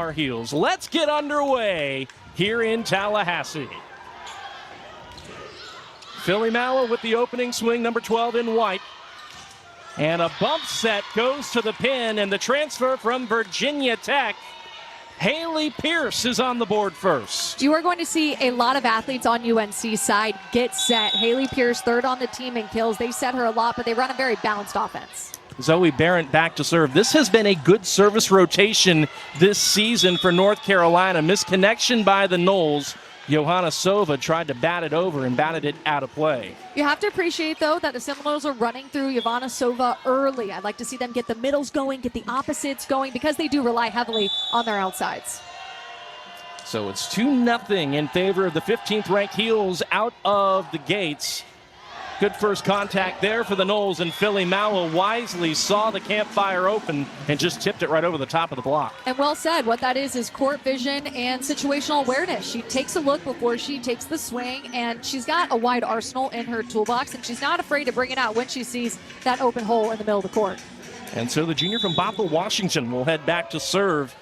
Tar Heels. Let's get underway here in Tallahassee. Philly Mallow with the opening swing, number 12 in white. And a bump set goes to the pin, and the transfer from Virginia Tech. Haley Pierce is on the board first. You are going to see a lot of athletes on UNC's side get set. Haley Pierce, third on the team in kills. They set her a lot, but they run a very balanced offense. Zoe Barrett back to serve. This has been a good service rotation this season for North Carolina. Misconnection by the Noles. Johanna Sova tried to bat it over and batted it out of play. You have to appreciate, though, that the Seminoles are running through Johanna Sova early. I'd like to see them get the middles going, get the opposites going, because they do rely heavily on their outsides. So it's 2-0 in favor of the 15th-ranked Heels out of the gates. Good first contact there for the Noles, and Philly Mallow wisely saw the campfire open and just tipped it right over the top of the block. And well said. What that is court vision and situational awareness. She takes a look before she takes the swing, and she's got a wide arsenal in her toolbox, and she's not afraid to bring it out when she sees that open hole in the middle of the court. And so the junior from Bothell, Washington will head back to serve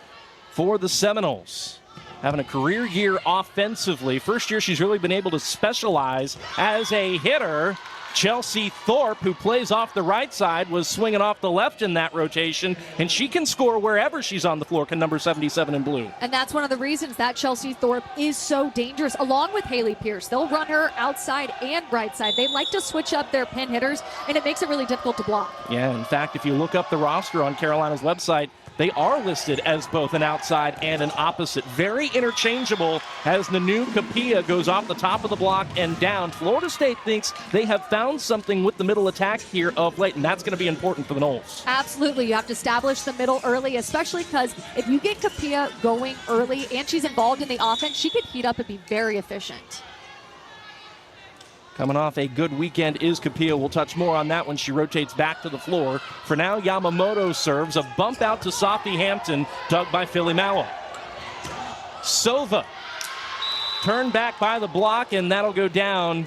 for the Seminoles. Having a career year offensively. First year she's really been able to specialize as a hitter. Chelsea Thorpe, who plays off the right side, was swinging off the left in that rotation, and she can score wherever she's on the floor, can number 77 in blue. And that's one of the reasons that Chelsea Thorpe is so dangerous, along with Haley Pierce. They'll run her outside and right side. They like to switch up their pin hitters, and it makes it really difficult to block. Yeah, in fact, if you look up the roster on Carolina's website, they are listed as both an outside and an opposite. Very interchangeable as Nanu Kapia goes off the top of the block and down. Florida State thinks they have found something with the middle attack here of late, and that's going to be important for the Noles. Absolutely. You have to establish the middle early, especially because if you get Kapia going early and she's involved in the offense, she could heat up and be very efficient. Coming off a good weekend is Kapia. We'll touch more on that when she rotates back to the floor. For now, Yamamoto serves. A bump out to Sophie Hampton, dug by Philly Mallow. Sova turned back by the block, and that'll go down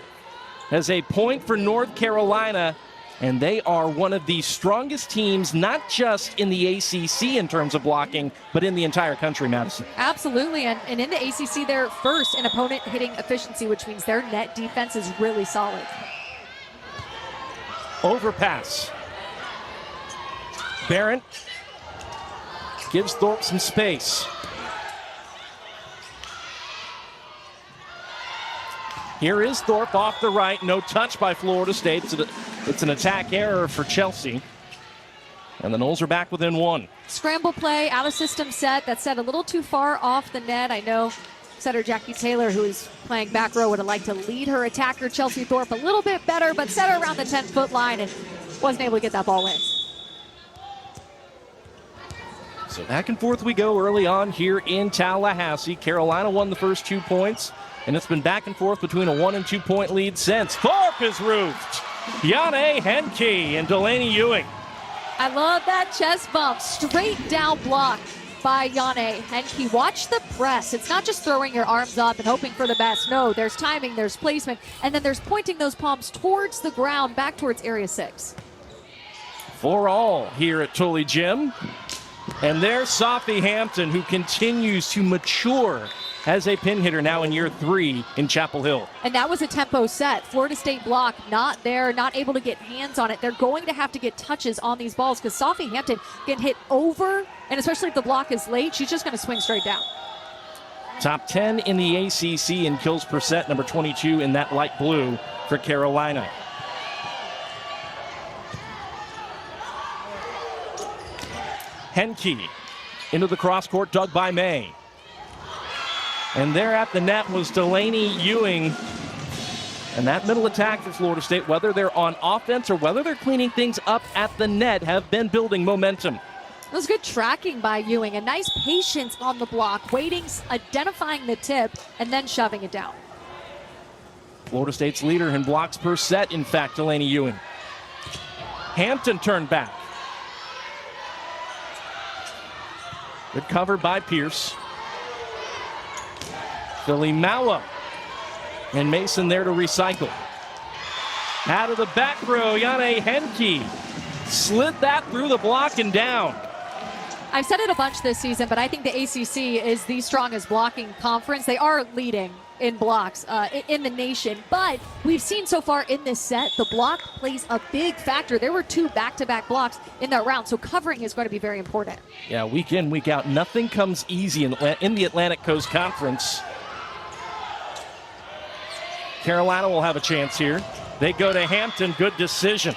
as a point for North Carolina. And they are one of the strongest teams, not just in the ACC in terms of blocking, but in the entire country, Madison. Absolutely, and in the ACC, they're first in opponent hitting efficiency, which means their net defense is really solid. Overpass. Barrett gives Thorpe some space. Here is Thorpe off the right. No touch by Florida State. It's an attack error for Chelsea. And the Noles are back within one. Scramble play, out of system set. That set a little too far off the net. I know setter Jackie Taylor, who is playing back row, would have liked to lead her attacker Chelsea Thorpe a little bit better, but set her around the 10-foot line and wasn't able to get that ball in. So back and forth we go early on here in Tallahassee. Carolina won the first 2 points, and it's been back and forth between a 1- and 2-point lead since. Thorpe is roofed. Yane Henke and Delaney Ewing. I love that chest bump. Straight down block by Yane Henke. Watch the press. It's not just throwing your arms up and hoping for the best. No, there's timing, there's placement, and then there's pointing those palms towards the ground, back towards Area 6. For all here at Tully Gym. And there's Sophie Hampton, who continues to mature as a pin hitter now in year 3 in Chapel Hill. And that was a tempo set. Florida State block not there, not able to get hands on it. They're going to have to get touches on these balls because Sophie Hampton can hit over, and especially if the block is late, she's just going to swing straight down. Top 10 in the ACC in kills per set, number 22 in that light blue for Carolina. Henke into the cross court, dug by May. And there at the net was Delaney Ewing. And that middle attack for Florida State, whether they're on offense or whether they're cleaning things up at the net, have been building momentum. That was good tracking by Ewing. A nice patience on the block, waiting, identifying the tip, and then shoving it down. Florida State's leader in blocks per set, in fact, Delaney Ewing. Hampton turned back. Good cover by Pierce. Philly Mallow. And Mason there to recycle. Out of the back row, Yane Henke slid that through the block and down. I've said it a bunch this season, but I think the ACC is the strongest blocking conference. They are leading in blocks in the nation, but we've seen so far in this set, the block plays a big factor. There were 2 back-to-back blocks in that round, so covering is going to be very important. Yeah, week in, week out, nothing comes easy in the Atlantic Coast Conference. Carolina will have a chance here. They go to Hampton, good decision.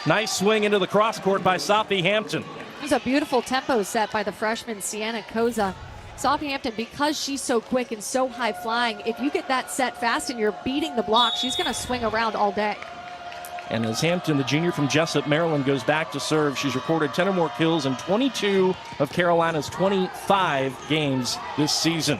Nice swing into the cross court by Sophie Hampton. It was a beautiful tempo set by the freshman Sienna Koza. Sophie Hampton, because she's so quick and so high flying, if you get that set fast and you're beating the block, she's going to swing around all day. And as Hampton, the junior from Jessup, Maryland, goes back to serve, she's recorded 10 or more kills in 22 of Carolina's 25 games this season.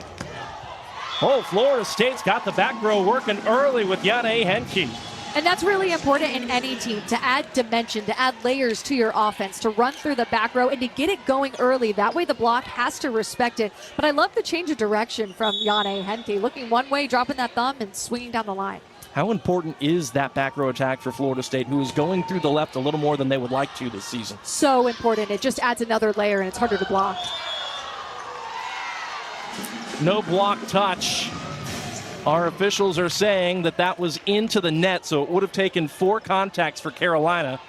Oh, Florida State's got the back row working early with Yane Henke. And that's really important in any team, to add dimension, to add layers to your offense, to run through the back row and to get it going early. That way the block has to respect it. But I love the change of direction from Yane Henke, looking one way, dropping that thumb, and swinging down the line. How important is that back row attack for Florida State, who is going through the left a little more than they would like to this season? So important. It just adds another layer, and it's harder to block. No block touch. Our officials are saying that was into the net, so it would have taken 4 contacts for Carolina.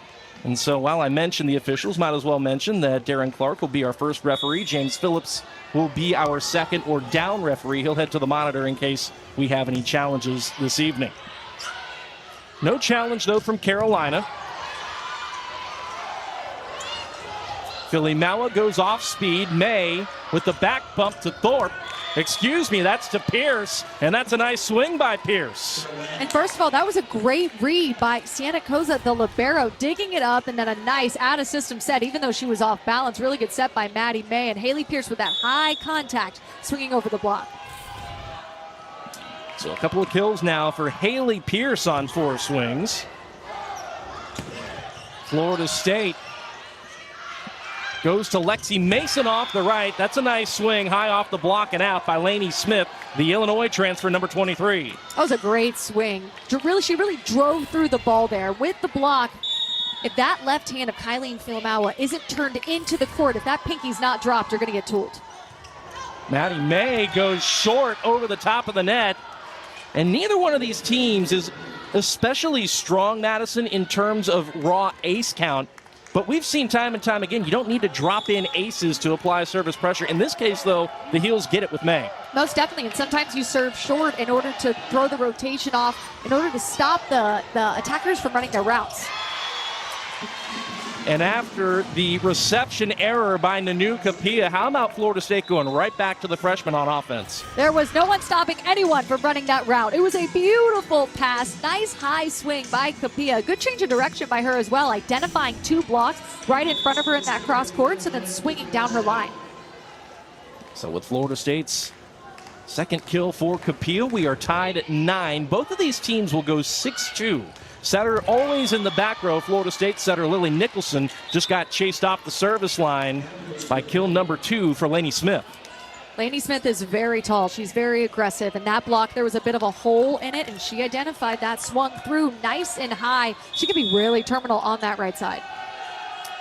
And so while I mentioned the officials, might as well mention that Darren Clark will be our first referee. James Phillips will be our second or down referee. He'll head to the monitor in case we have any challenges this evening. No challenge, though, from Carolina. Philly Maua goes off speed. May with the back bump to Thorpe. Excuse me, that's to Pierce, and that's a nice swing by Pierce. And first of all, that was a great read by Sienna Koza, the libero, digging it up, and then a nice out-of-system set, even though she was off balance. Really good set by Maddie May, and Haley Pierce with that high contact, swinging over the block. So a couple of kills now for Haley Pierce on 4 swings. Florida State goes to Lexi Mason off the right. That's a nice swing, high off the block and out by Lainey Smith, the Illinois transfer, number 23. That was a great swing. She really drove through the ball there with the block. If that left hand of Kylene Filmawa isn't turned into the court, if that pinky's not dropped, you're going to get tooled. Maddie May goes short over the top of the net. And neither one of these teams is especially strong, Madison, in terms of raw ace count. But we've seen time and time again, you don't need to drop in aces to apply service pressure. In this case, though, the Heels get it with May. Most definitely, and sometimes you serve short in order to throw the rotation off, in order to stop the attackers from running their routes. And after the reception error by Nanu Kapia, how about Florida State going right back to the freshman on offense? There was no one stopping anyone from running that route. It was a beautiful pass, nice high swing by Kapia. Good change of direction by her as well, identifying 2 blocks right in front of her in that cross court, so then swinging down her line. So with Florida State's second kill for Kapia, we are tied at 9. Both of these teams will go 6-2. Setter always in the back row. Florida State setter Lily Nicholson just got chased off the service line by kill number 2 for Lainey Smith. Lainey Smith is very tall. She's very aggressive. And that block, there was a bit of a hole in it, and she identified that, swung through nice and high. She could be really terminal on that right side.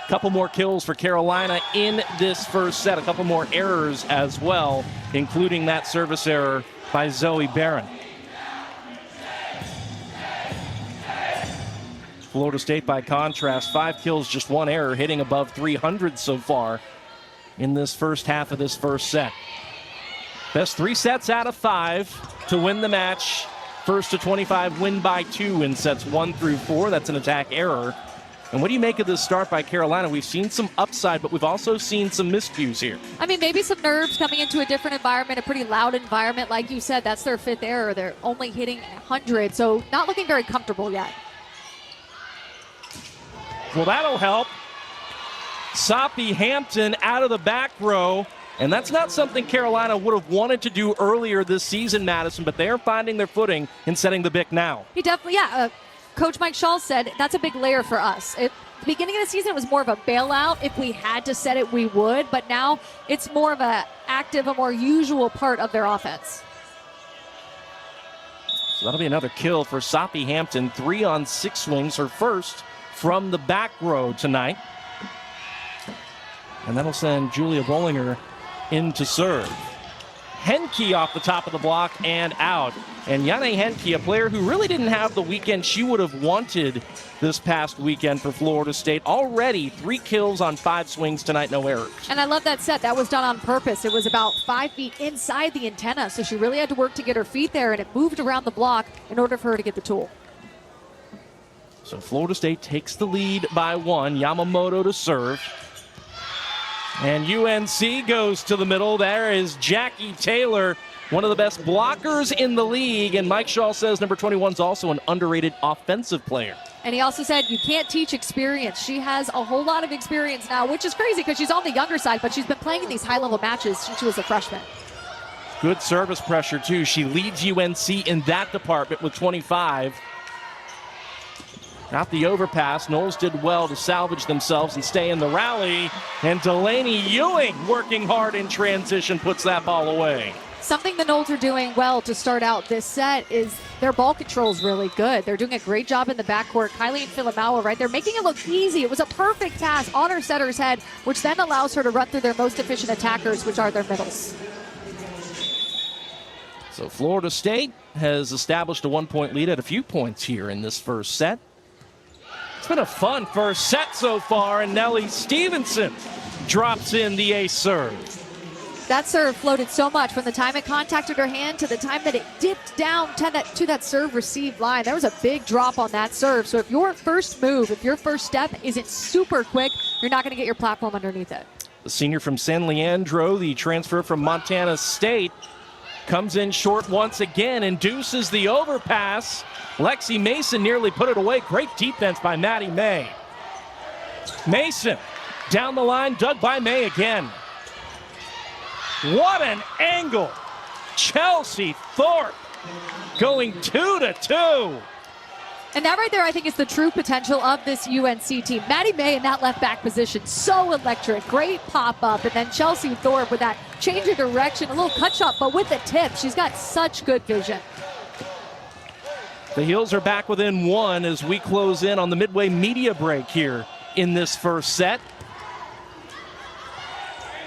Couple more kills for Carolina in this first set. A couple more errors as well, including that service error by Zoe Barron. Florida State, by contrast, 5 kills, just 1 error, hitting above 300 so far in this first half of this first set. Best 3 sets out of 5 to win the match. First to 25, win by 2 in sets 1 through 4. That's an attack error. And what do you make of this start by Carolina? We've seen some upside, but we've also seen some miscues here. I mean, maybe some nerves coming into a different environment, a pretty loud environment. Like you said, that's their 5th error. They're only hitting 100, so not looking very comfortable yet. Well, that'll help. Sophie Hampton out of the back row. And that's not something Carolina would have wanted to do earlier this season, Madison, but they are finding their footing and setting the BIC now. He definitely, Coach Mike Shaw said that's a big layer for us. At the beginning of the season, it was more of a bailout. If we had to set it, we would. But now it's more of a active, a more usual part of their offense. So that'll be another kill for Sophie Hampton. 3 on 6 swings, her first from the back row tonight. And that'll send Julia Bollinger in to serve. Henke off the top of the block and out. And Yane Henke, a player who really didn't have the weekend she would have wanted this past weekend for Florida State. Already 3 kills on 5 swings tonight, no errors. And I love that set. That was done on purpose. It was about 5 feet inside the antenna, so she really had to work to get her feet there, and it moved around the block in order for her to get the tool. So Florida State takes the lead by 1. Yamamoto to serve. And UNC goes to the middle. There is Jackie Taylor, one of the best blockers in the league. And Mike Shaw says number 21 is also an underrated offensive player. And he also said you can't teach experience. She has a whole lot of experience now, which is crazy because she's on the younger side, but she's been playing in these high-level matches since she was a freshman. Good service pressure, too. She leads UNC in that department with 25. Got the overpass. Knowles did well to salvage themselves and stay in the rally. And Delaney Ewing, working hard in transition, puts that ball away. Something the Knowles are doing well to start out this set is their ball control is really good. They're doing a great job in the backcourt. Kylie and Filamaua, right? They're making it look easy. It was a perfect pass on her setter's head, which then allows her to run through their most efficient attackers, which are their middles. So Florida State has established a 1-point lead at a few points here in this first set. It's been a fun first set so far, and Nellie Stevenson drops in the ace serve. That serve floated so much from the time it contacted her hand to the time that it dipped down to that serve receive line. There was a big drop on that serve. So if your first move, if your first step isn't super quick, you're not going to get your platform underneath it. The senior from San Leandro, the transfer from Montana State, comes in short once again, induces the overpass. Lexi Mason nearly put it away. Great defense by Maddie May. Mason down the line, dug by May again. What an angle. Chelsea Thorpe going 2-2. And that right there, I think, is the true potential of this UNC team. Maddie May in that left back position, so electric. Great pop-up. And then Chelsea Thorpe with that change of direction, a little cut shot, but with the tip. She's got such good vision. The Heels are back within 1 as we close in on the midway media break here in this first set.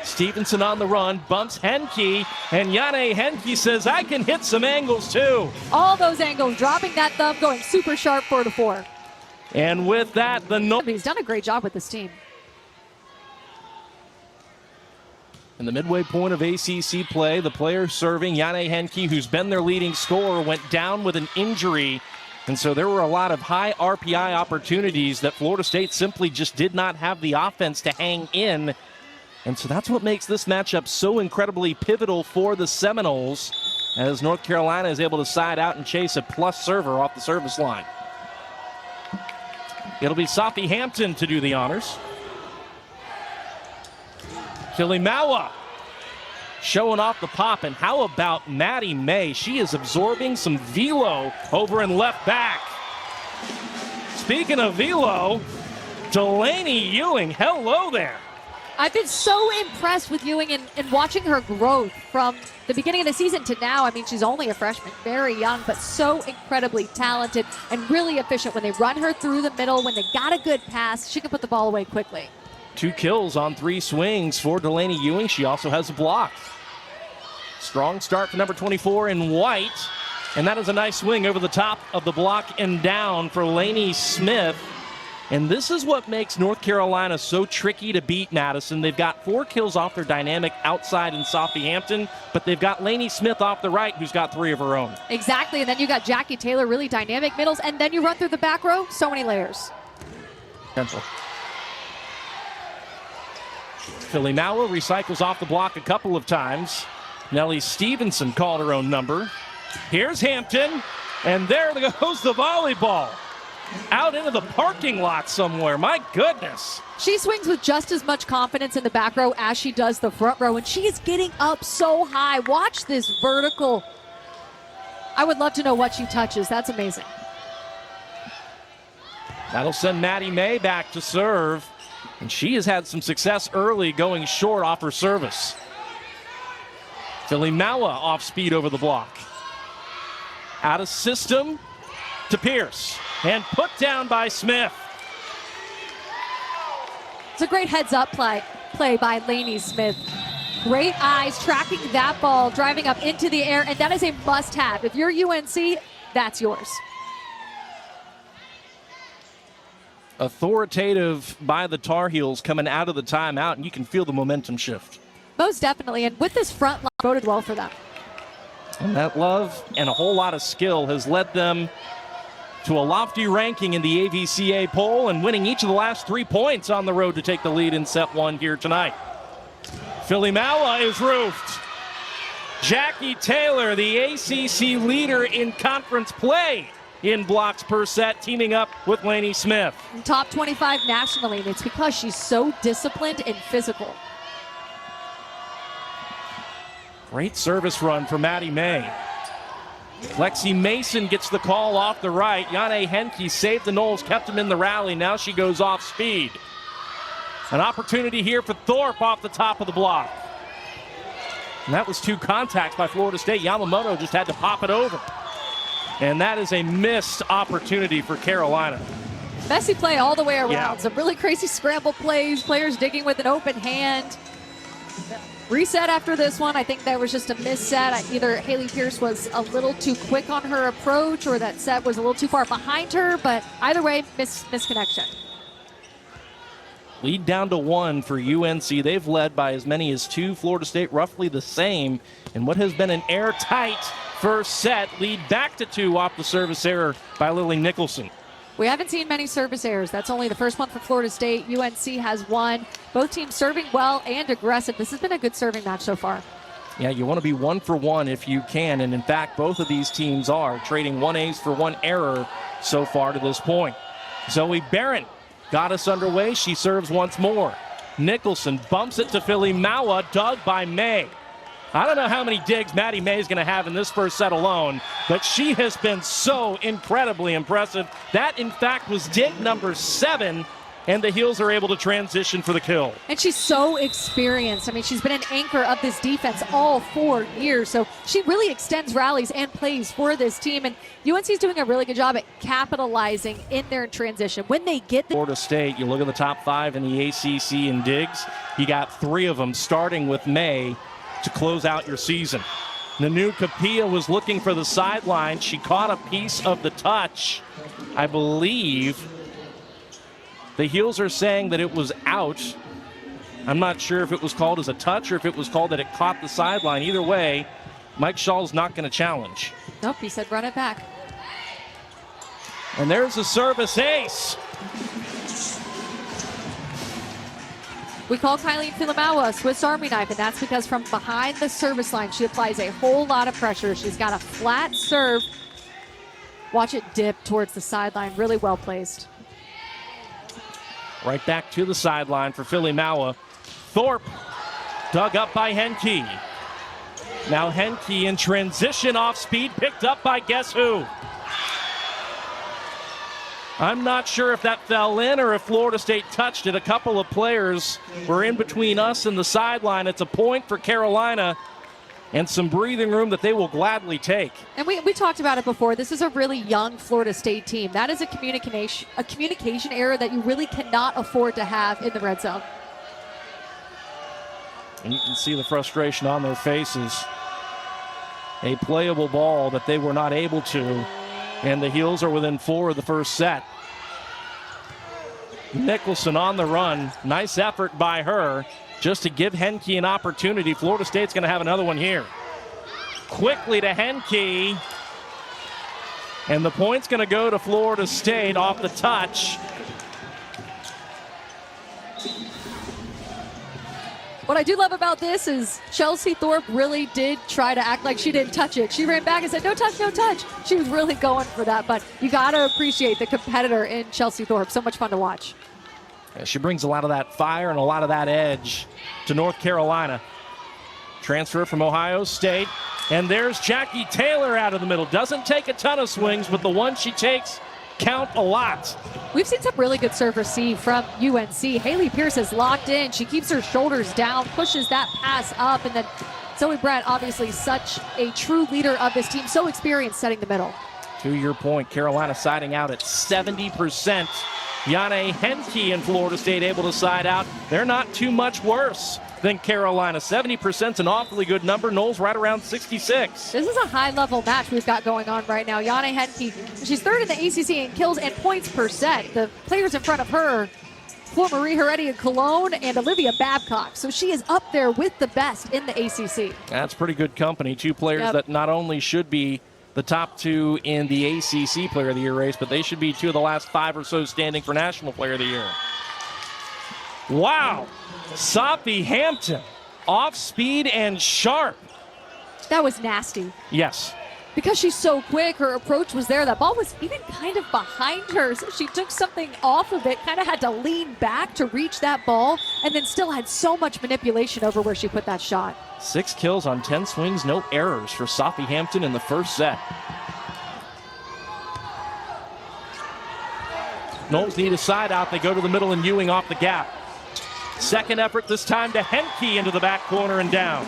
Stevenson on the run, bumps Henke, and Yane Henke says, I can hit some angles too. All those angles, dropping that thumb, going super sharp 4-4. And with that, He's done a great job with this team. in the midway point of ACC play, the player serving, Yane Henke, who's been their leading scorer, went down with an injury. And so there were a lot of high RPI opportunities that Florida State simply just did not have the offense to hang in. And so that's what makes this matchup so incredibly pivotal for the Seminoles, as North Carolina is able to side out and chase a plus server off the service line. It'll be Sophie Hampton to do the honors. Filamaua showing off the pop, and how about Maddie May? She is absorbing some velo over in left back. Speaking of velo, Delaney Ewing, hello there. I've been so impressed with Ewing and watching her growth from the beginning of the season to now. I mean, she's only a freshman, very young, but so incredibly talented and really efficient. When they run her through the middle, when they got a good pass, she can put the ball away quickly. 2 kills on 3 swings for Delaney Ewing. She also has a block. Strong start for number 24 in white. And that is a nice swing over the top of the block and down for Lainey Smith. And this is what makes North Carolina so tricky to beat, Madison. They've got 4 kills off their dynamic outside in Sophie Hampton, but they've got Lainey Smith off the right, who's got 3 of her own. Exactly, and then you got Jackie Taylor, really dynamic middles, and then you run through the back row, so many layers. Pencil. Filamaua recycles off the block a couple of times. Nellie Stevenson called her own number. Here's Hampton, and there goes the volleyball. Out into the parking lot somewhere. My goodness. She swings with just as much confidence in the back row as she does the front row, and she is getting up so high. Watch this vertical. I would love to know what she touches. That's amazing. That'll send Maddie May back to serve, and she has had some success early going short off her service. Filamaua off speed over the block. Out of system to Pierce. And put down by Smith. It's a great heads-up play. play by Lainey Smith. Great eyes tracking that ball, driving up into the air, and that is a must-have. If you're UNC, that's yours. Authoritative by the Tar Heels coming out of the timeout, and you can feel the momentum shift. Most definitely, and with this front line, boded well for them. And that love and a whole lot of skill has led them to a lofty ranking in the AVCA poll and winning each of the last 3 points on the road to take the lead in set one here tonight. Philly Maua is roofed. Jackie Taylor, the ACC leader in conference play in blocks per set, teaming up with Lainey Smith. Top 25 nationally, and it's because she's so disciplined and physical. Great service run for Maddie May. Lexi Mason gets the call off the right. Yane Henke saved the Noles, kept him in the rally. Now she goes off speed. An opportunity here for Thorpe off the top of the block. And that was 2 contacts by Florida State. Yamamoto just had to pop it over. And that is a missed opportunity for Carolina. Messy play all the way around. Yeah. Some really crazy scramble plays, players digging with an open hand. Reset after this one. I think that was just a miss set. Either Haley Pierce was a little too quick on her approach or that set was a little too far behind her, but either way, misconnection. Lead down to 1 for UNC. They've led by as many as 2. Florida State roughly the same in what has been an airtight first set. Lead back to 2 off the service error by Lily Nicholson. We haven't seen many service errors. That's only the first one for Florida State. UNC has 1. Both teams serving well and aggressive. This has been a good serving match so far. Yeah, you want to be 1 for 1 if you can. And in fact, both of these teams are trading 1 ace for 1 error so far to this point. Zoe Barron got us underway. She serves once more. Nicholson bumps it to Philly Maua, dug by May. I don't know how many digs Maddie May is going to have in this first set alone, but she has been so incredibly impressive. That, in fact, was dig number 7, and the Heels are able to transition for the kill. And she's so experienced. I mean, she's been an anchor of this defense all 4 years, so she really extends rallies and plays for this team, and UNC is doing a really good job at capitalizing in their transition. When they get the Florida State, you look at the top 5 in the ACC in digs, you got 3 of them starting with May to close out your season. Nanu Kapia was looking for the sideline. She caught a piece of the touch. I believe the Heels are saying that it was out. I'm not sure if it was called as a touch or if it was called that it caught the sideline. Either way, Mike Schall's not going to challenge. Nope, he said run it back. And there's a service ace. We call Kylie Filamawa a Swiss Army knife, and that's because from behind the service line, she applies a whole lot of pressure. She's got a flat serve. Watch it dip towards the sideline. Really well placed. Right back to the sideline for Philly Maua. Thorpe dug up by Henke. Now Henke in transition off speed, picked up by guess who? I'm not sure if that fell in or if Florida State touched it. A couple of players were in between us and the sideline. It's a point for Carolina and some breathing room that they will gladly take. And we talked about it before. This is a really young Florida State team. That is a communication error that you really cannot afford to have in the red zone. And you can see the frustration on their faces. A playable ball that they were not able to. And the Heels are within 4 of the first set. Nicholson on the run. Nice effort by her just to give Henke an opportunity. Florida State's going to have another one here. Quickly to Henke. And the point's going to go to Florida State off the touch. What I do love about this is Chelsea Thorpe really did try to act like she didn't touch it. She ran back and said, no touch, no touch. She was really going for that, but you got to appreciate the competitor in Chelsea Thorpe. So much fun to watch. Yeah, she brings a lot of that fire and a lot of that edge to North Carolina. Transfer from Ohio State. And there's Jackie Taylor out of the middle. Doesn't take a ton of swings, but the ones she takes count a lot. We've seen some really good serve receive from UNC. Haley Pierce is locked in. She keeps her shoulders down, pushes that pass up, and then Zoe Brett, obviously such a true leader of this team, so experienced setting the middle. To your point, Carolina siding out at 70% Yane Henke and Florida State able to side out. They're not too much worse than Carolina. 70% is an awfully good number. Knowles right around 66. This is a high-level match we've got going on right now. Yane Henke, she's third in the ACC in kills and points per set. The players in front of her, Flor Marie Heredia Cologne and Olivia Babcock. So she is up there with the best in the ACC. That's pretty good company. Two players that not only should be the top two in the ACC Player of the Year race, but they should be two of the last 5 or so standing for National Player of the Year. Wow. Sophie Hampton, off speed and sharp. That was nasty. Yes. Because she's so quick, her approach was there. That ball was even kind of behind her, so she took something off of it, kind of had to lean back to reach that ball, and then still had so much manipulation over where she put that shot. 6 kills on 10 swings, no errors for Sophie Hampton in the first set. Knowles need a side out. They go to the middle and Ewing off the gap. Second effort this time to Henke into the back corner and down.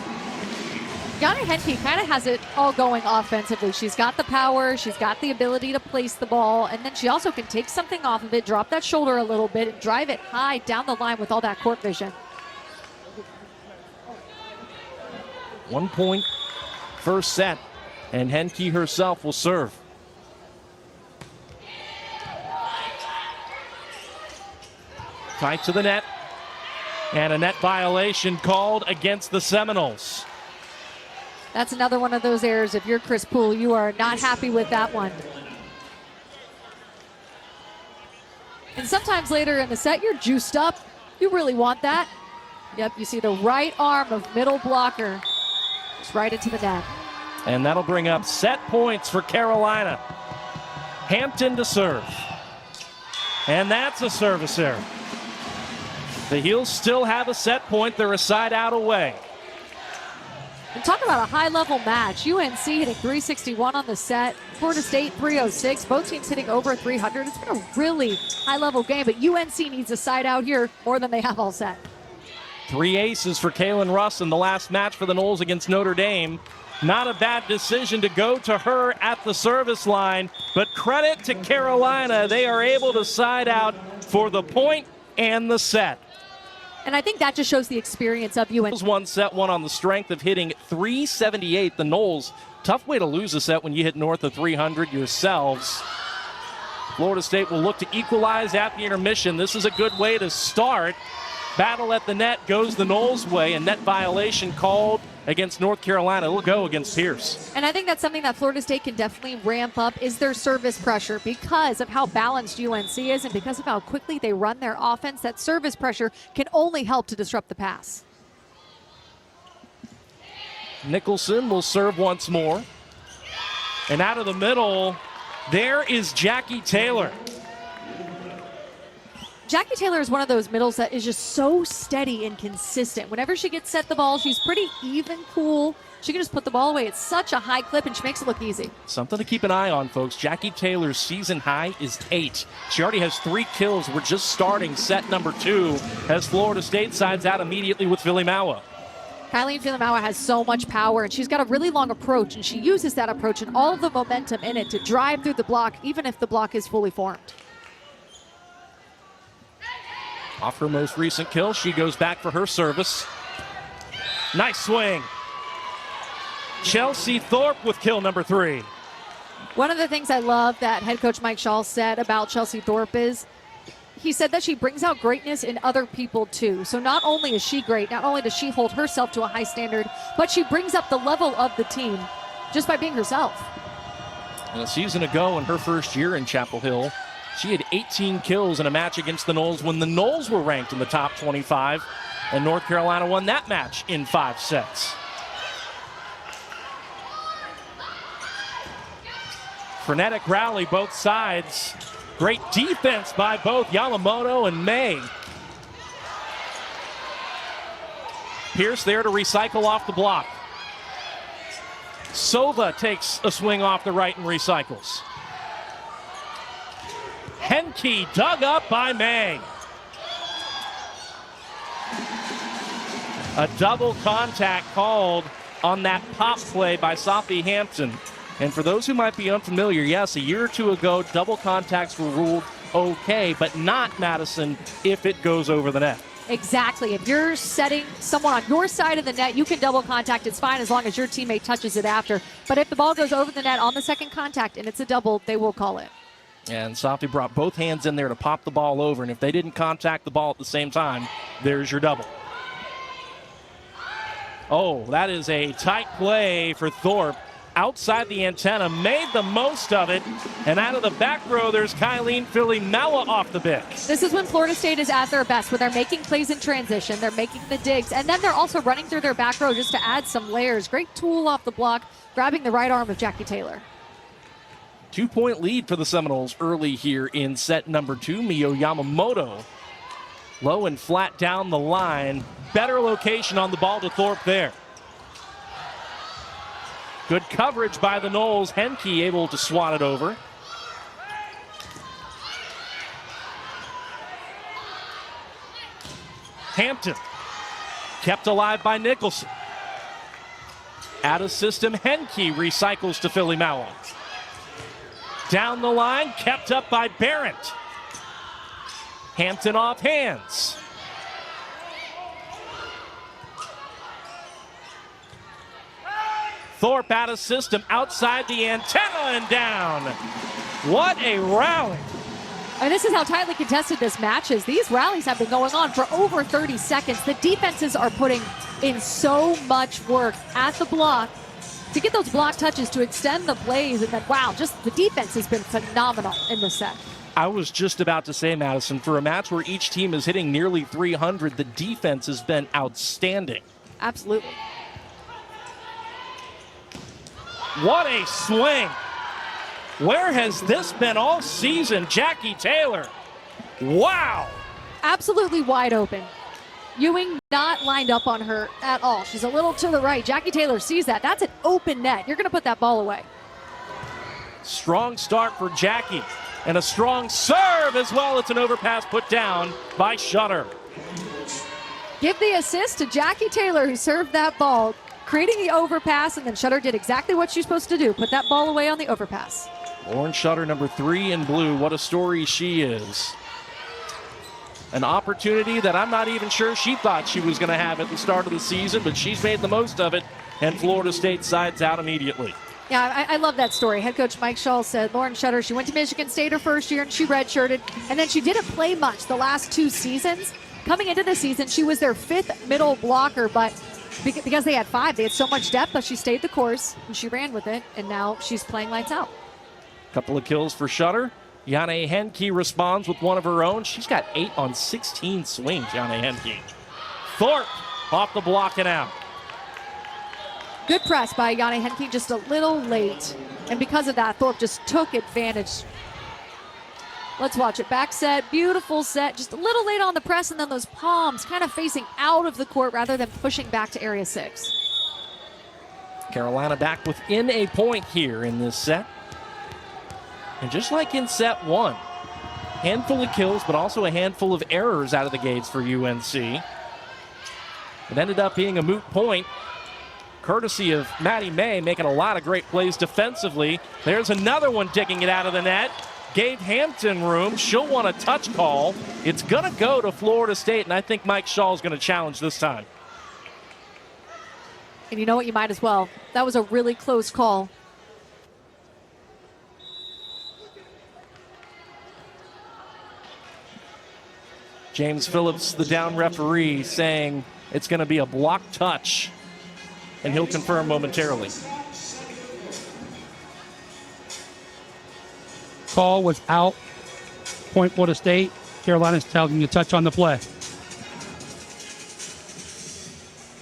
Yane Henke kind of has it all going offensively. She's got the power, she's got the ability to place the ball, and then she also can take something off of it, drop that shoulder a little bit, and drive it high down the line with all that court vision. 1 point first set, and Henke herself will serve. Tight to the net, and a net violation called against the Seminoles. That's another one of those errors. If you're Chris Poole, you are not happy with that one. And sometimes later in the set, you're juiced up. You really want that. Yep, you see the right arm of middle blocker. Just right into the net. And that'll bring up set points for Carolina. Hampton to serve. And that's a service error. The Heels still have a set point. They're a side out away. And talk about a high-level match. UNC hitting 361 on the set. Florida State 306. Both teams hitting over 300. It's been a really high-level game, but UNC needs a side out here more than they have all set. 3 aces for Kaylin Russ in the last match for the Noles against Notre Dame. Not a bad decision to go to her at the service line, but credit to Carolina. They are able to side out for the point and the set. And I think that just shows the experience of UNC. One set, one on the strength of hitting 378. The Noles, tough way to lose a set when you hit north of 300 yourselves. Florida State will look to equalize at the intermission. This is a good way to start. Battle at the net goes the Noles' way, and net violation called against North Carolina. It'll go against Pierce. And I think that's something that Florida State can definitely ramp up is their service pressure because of how balanced UNC is and because of how quickly they run their offense. That service pressure can only help to disrupt the pass. Nicholson will serve once more. And out of the middle, there is Jackie Taylor. Jackie Taylor is one of those middles that is just so steady and consistent. Whenever she gets set the ball, she's pretty even, cool. She can just put the ball away. It's such a high clip, and she makes it look easy. Something to keep an eye on, folks. Jackie Taylor's season high is 8. She already has 3 kills. We're just starting set number 2 as Florida State sides out immediately with Philly Maua. Kylie Filimawa has so much power, and she's got a really long approach, and she uses that approach and all of the momentum in it to drive through the block, even if the block is fully formed. Off her most recent kill, she goes back for her service. Nice swing. Chelsea Thorpe with kill number 3. One of the things I love that head coach Mike Shaw said about Chelsea Thorpe is he said that she brings out greatness in other people too. So not only is she great, not only does she hold herself to a high standard, but she brings up the level of the team just by being herself. And a season ago in her first year in Chapel Hill, she had 18 kills in a match against the Noles when the Noles were ranked in the top 25, and North Carolina won that match in 5 sets. Frenetic rally, both sides. Great defense by both Yamamoto and May. Pierce there to recycle off the block. Sova takes a swing off the right and recycles. Henke dug up by May. A double contact called on that pop play by Sophie Hampton. And for those who might be unfamiliar, yes, a year or two ago, double contacts were ruled okay, but not, Madison, if it goes over the net. Exactly. If you're setting someone on your side of the net, you can double contact. It's fine as long as your teammate touches it after. But if the ball goes over the net on the second contact and it's a double, they will call it. And Safi brought both hands in there to pop the ball over, and if they didn't contact the ball at the same time, there's your double. Oh, that is a tight play for Thorpe. Outside the antenna, made the most of it. And out of the back row, there's Kylene Filimawa off the bench. This is when Florida State is at their best, when they're making plays in transition, they're making the digs, and then they're also running through their back row just to add some layers. Great tool off the block, grabbing the right arm of Jackie Taylor. 2-point lead for the Seminoles early here in set number 2. Mio Yamamoto, low and flat down the line. Better location on the ball to Thorpe there. Good coverage by the Noles. Henke able to swat it over. Hampton kept alive by Nicholson. Out of system, Henke recycles to Filimawa. Down the line, kept up by Barrett. Hampton off hands. Thorpe out of system, outside the antenna and down. What a rally. And this is how tightly contested this match is. These rallies have been going on for over 30 seconds. The defenses are putting in so much work at the block to get those block touches to extend the plays. And then, wow, just the defense has been phenomenal in this set. I was just about to say, Madison, for a match where each team is hitting nearly 300, the defense has been outstanding. Absolutely. What a swing. Where has this been all season? Jackie Taylor. Wow. Absolutely wide open. Ewing not lined up on her at all. She's a little to the right. Jackie Taylor sees that. That's an open net. You're going to put that ball away. Strong start for Jackie. And a strong serve as well. It's an overpass put down by Shutter. Give the assist to Jackie Taylor, who served that ball, creating the overpass, and then Shutter did exactly what she's supposed to do. Put that ball away on the overpass. Lauren Shutter, number 3 in blue. What a story she is. An opportunity that I'm not even sure she thought she was going to have at the start of the season, but she's made the most of it, and Florida State sides out immediately. Yeah, I love that story. Head coach Mike Shull said Lauren Shutter, she went to Michigan State her first year, and she redshirted, and then she didn't play much the last 2 seasons. Coming into the season, she was their 5th middle blocker, but because they had 5, they had so much depth, but she stayed the course, and she ran with it, and now she's playing lights out. Couple of kills for Shutter. Jane Henke responds with one of her own. She's got 8 on 16 swings, Jane Henke. Thorpe off the block and out. Good press by Jane Henke, just a little late. And because of that, Thorpe just took advantage. Let's watch it. Back set, beautiful set. Just a little late on the press, and then those palms kind of facing out of the court rather than pushing back to area 6. Carolina back within a point here in this set. And just like in set 1, handful of kills, but also a handful of errors out of the gates for UNC. It ended up being a moot point, courtesy of Maddie May, making a lot of great plays defensively. There's another one digging it out of the net. Gave Hampton room. She'll want a touch call. It's going to go to Florida State, and I think Mike Shaw is going to challenge this time. And you know what? You might as well. That was a really close call. James Phillips, the down referee, saying it's going to be a block touch, and he'll confirm momentarily. Call was out. Point Florida State. Carolina's telling you to touch on the play.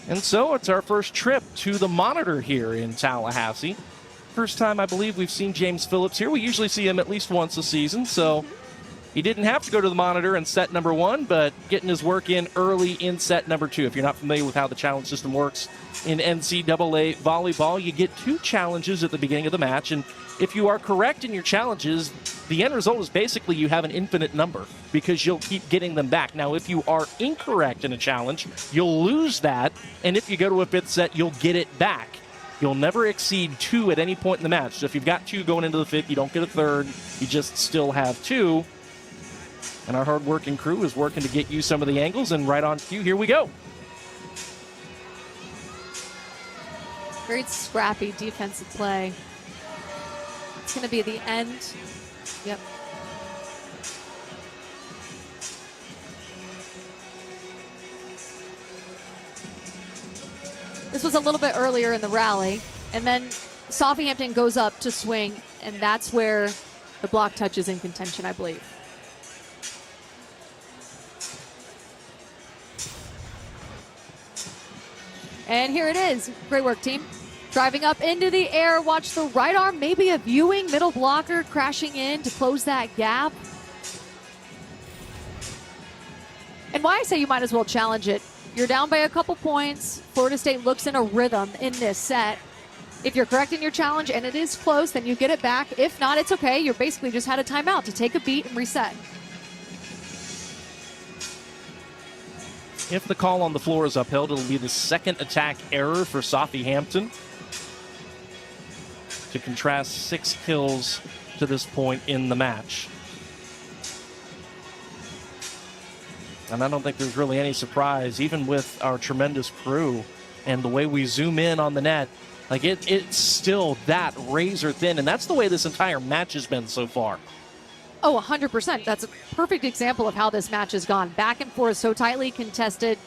And so it's our first trip to the monitor here in Tallahassee. First time I believe we've seen James Phillips here. We usually see him at least once a season, so he didn't have to go to the monitor in set number 1, but getting his work in early in set number 2. If you're not familiar with how the challenge system works in NCAA volleyball, you get 2 challenges at the beginning of the match, and if you are correct in your challenges, the end result is basically you have an infinite number because you'll keep getting them back. Now, if you are incorrect in a challenge, you'll lose that, and if you go to a 5th set, you'll get it back. You'll never exceed 2 at any point in the match. So if you've got 2 going into the 5th, you don't get a 3rd. You just still have 2. And our hard-working crew is working to get you some of the angles, and right on cue, here we go. Great scrappy defensive play. It's going to be the end. Yep. This was a little bit earlier in the rally, and then Southampton goes up to swing, and that's where the block touch is in contention, I believe. And here it is. Great work, team. Driving up into the air. Watch the right arm, maybe a viewing middle blocker crashing in to close that gap. And why I say you might as well challenge it. You're down by a couple points. Florida State looks in a rhythm in this set. If you're correct in your challenge and it is close, then you get it back. If not, it's okay. You basically just had a timeout to take a beat and reset. If the call on the floor is upheld, it'll be the second attack error for Southampton, to contrast 6 kills to this point in the match. And I don't think there's really any surprise, even with our tremendous crew and the way we zoom in on the net. Like, it's still that razor thin, and that's the way this entire match has been so far. Oh, 100%. That's a perfect example of how this match has gone. Back and forth, so tightly contested.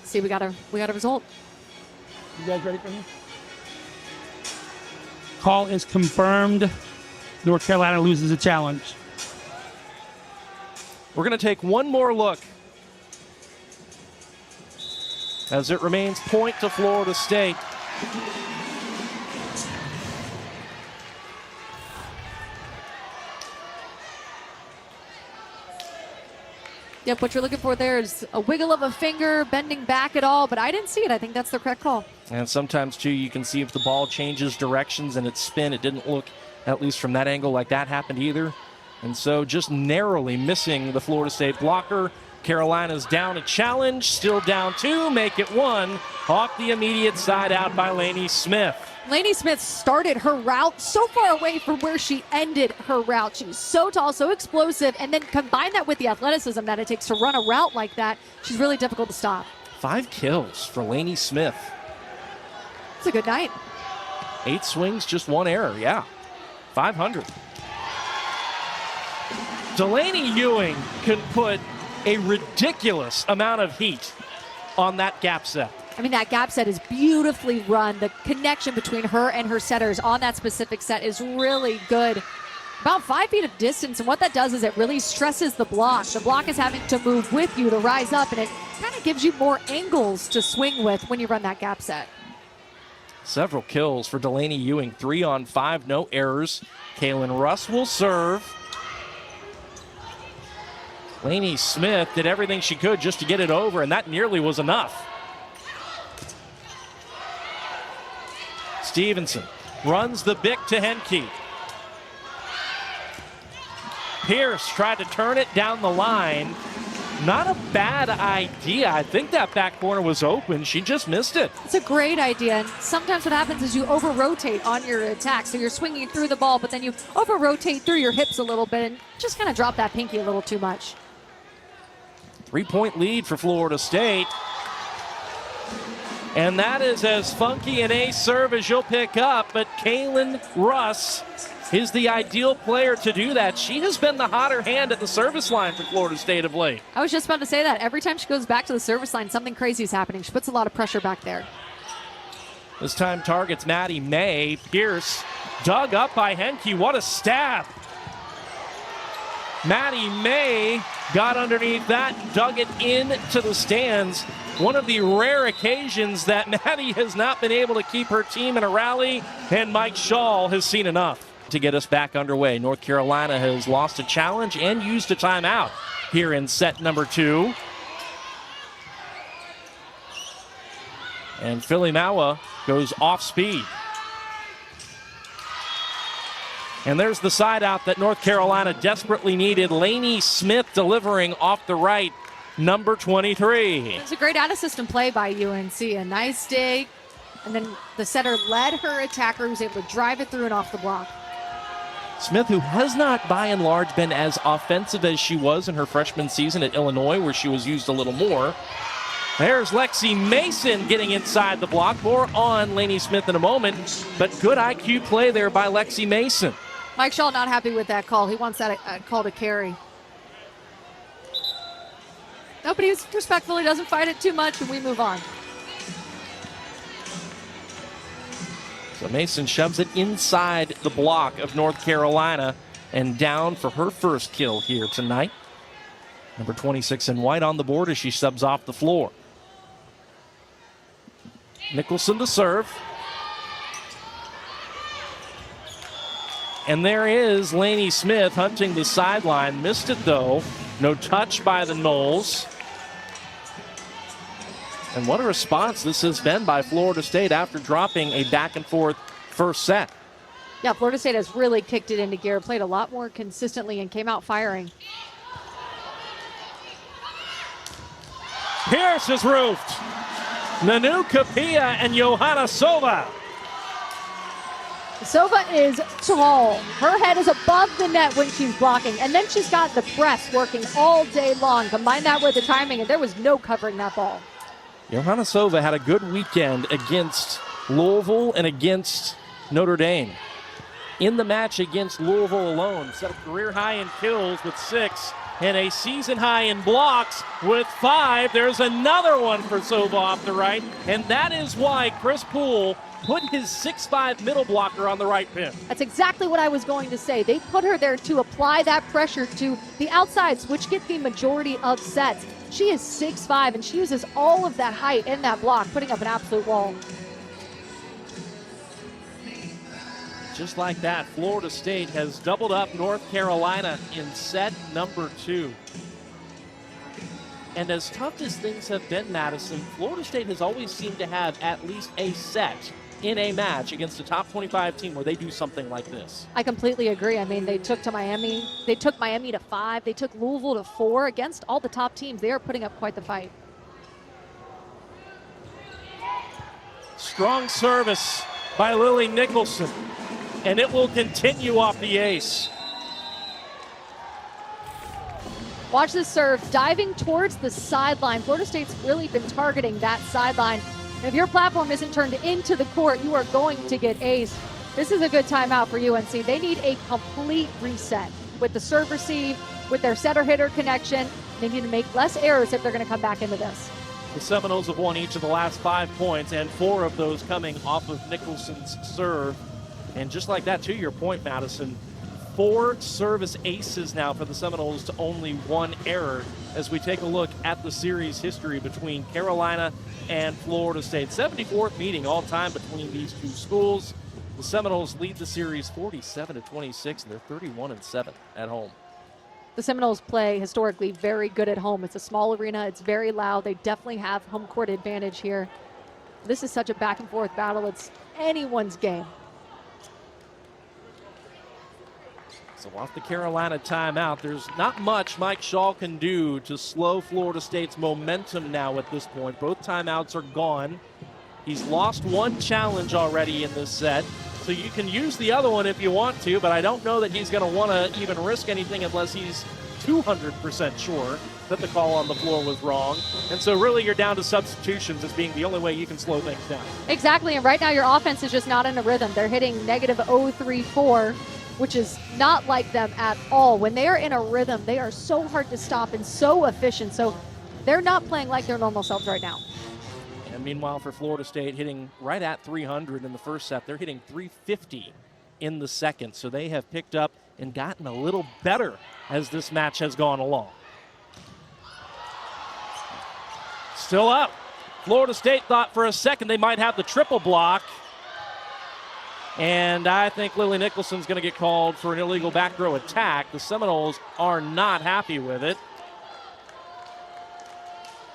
See, we got a result. You guys ready for me? Call is confirmed. North Carolina loses a challenge. We're going to take one more look as it remains point to Florida State. Yep, what you're looking for there is a wiggle of a finger, bending back at all, but I didn't see it. I think that's the correct call. And sometimes, too, you can see if the ball changes directions and its spin. It didn't look, at least from that angle, like that happened either. And so just narrowly missing the Florida State blocker. Carolina's down a challenge, still down 2, make it 1. Off the immediate side out by Lainey Smith. Lainey Smith started her route so far away from where she ended her route. She's so tall, so explosive, and then combine that with the athleticism that it takes to run a route like that. She's really difficult to stop. 5 kills for Lainey Smith. It's a good night. 8 swings, just 1 error, yeah. 500. Delaney Ewing can put a ridiculous amount of heat on that gap set. I mean, that gap set is beautifully run. The connection between her and her setters on that specific set is really good. About 5 feet of distance, and what that does is it really stresses the block. The block is having to move with you to rise up, and it kind of gives you more angles to swing with when you run that gap set. Several kills for Delaney Ewing. 3 on 5, no errors. Kaylin Russ will serve. Lainey Smith did everything she could just to get it over, and that nearly was enough. Stevenson runs the Bick to Henke. Pierce tried to turn it down the line. Not a bad idea. I think that back corner was open. She just missed it. It's a great idea. And sometimes what happens is you over-rotate on your attack. So you're swinging through the ball, but then you over-rotate through your hips a little bit and just kind of drop that pinky a little too much. 3-point lead for Florida State. And that is as funky an ace serve as you'll pick up, but Kaylin Russ is the ideal player to do that. She has been the hotter hand at the service line for Florida State of late. I was just about to say that. Every time she goes back to the service line, something crazy is happening. She puts a lot of pressure back there. This time targets Maddie May. Pierce dug up by Henke. What a stab. Maddie May got underneath that, dug it into the stands. One of the rare occasions that Maddie has not been able to keep her team in a rally, and Mike Shaw has seen enough to get us back underway. North Carolina has lost a challenge and used a timeout here in set number 2. And Philly Maua goes off speed. And there's the side out that North Carolina desperately needed. Lainey Smith delivering off the right, number 23. It's a great out-of-system play by UNC. A nice dig, and then the setter led her attacker, who was able to drive it through and off the block. Smith, who has not by and large been as offensive as she was in her freshman season at Illinois, where she was used a little more. There's Lexi Mason getting inside the block. More on Lainey Smith in a moment, but good IQ play there by Lexi Mason. Mike Shaw not happy with that call. He wants that call to carry. No, but he's respectful. He doesn't fight it too much, and we move on. So Mason shoves it inside the block of North Carolina and down for her first kill here tonight. Number 26 in white on the board as she subs off the floor. Nicholson to serve. And there is Lainey Smith hunting the sideline. Missed it though. No touch by the Noles. And what a response this has been by Florida State after dropping a back and forth first set. Yeah, Florida State has really kicked it into gear, played a lot more consistently, and came out firing. Pierce is roofed. Nanu Kapia and Johanna Sova. Sova is tall. Her head is above the net when she's blocking, and then she's got the press working all day long. Combine that with the timing, and there was no covering that ball. Johanna Sova had a good weekend against Louisville and against Notre Dame. In the match against Louisville alone, set a career high in kills with 6 and a season high in blocks with 5. There's another one for Sova off the right, and that is why Chris Poole put his 6'5" middle blocker on the right pin. That's exactly what I was going to say. They put her there to apply that pressure to the outsides, which get the majority of sets. She is 6'5", and she uses all of that height in that block, putting up an absolute wall. Just like that, Florida State has doubled up North Carolina in set number 2. And as tough as things have been, Madison, Florida State has always seemed to have at least a set in a match against a top 25 team where they do something like this. I completely agree. I mean, they took Miami to 5. They took Louisville to 4. Against all the top teams, they are putting up quite the fight. Strong service by Lily Nicholson, and it will continue off the ace. Watch this serve, diving towards the sideline. Florida State's really been targeting that sideline. And if your platform isn't turned into the court, you are going to get aced. This is a good timeout for UNC. They need a complete reset with the serve receive, with their setter-hitter connection. They need to make less errors if they're going to come back into this. The Seminoles have won each of the last 5 points, and 4 of those coming off of Nicholson's serve. And just like that, to your point, Madison, 4 service aces now for the Seminoles to only 1 error as we take a look at the series history between Carolina and Florida State. 74th meeting all time between these two schools. The Seminoles lead the series 47-26, and they're 31-7 at home. The Seminoles play historically very good at home. It's a small arena. It's very loud. They definitely have home court advantage here. This is such a back and forth battle. It's anyone's game. So off the Carolina timeout, there's not much Mike Shaw can do to slow Florida State's momentum now at this point. Both timeouts are gone. He's lost 1 challenge already in this set, so you can use the other one if you want to, but I don't know that he's going to want to even risk anything unless he's 200% sure that the call on the floor was wrong. And so really you're down to substitutions as being the only way you can slow things down. Exactly, and right now your offense is just not in a rhythm. They're hitting -034, which is not like them at all. When they are in a rhythm, they are so hard to stop and so efficient. So they're not playing like their normal selves right now. And meanwhile, for Florida State, hitting right at 300 in the first set, they're hitting 350 in the second. So they have picked up and gotten a little better as this match has gone along. Still up. Florida State thought for a second they might have the triple block. And I think Lily Nicholson's going to get called for an illegal back row attack. The Seminoles are not happy with it.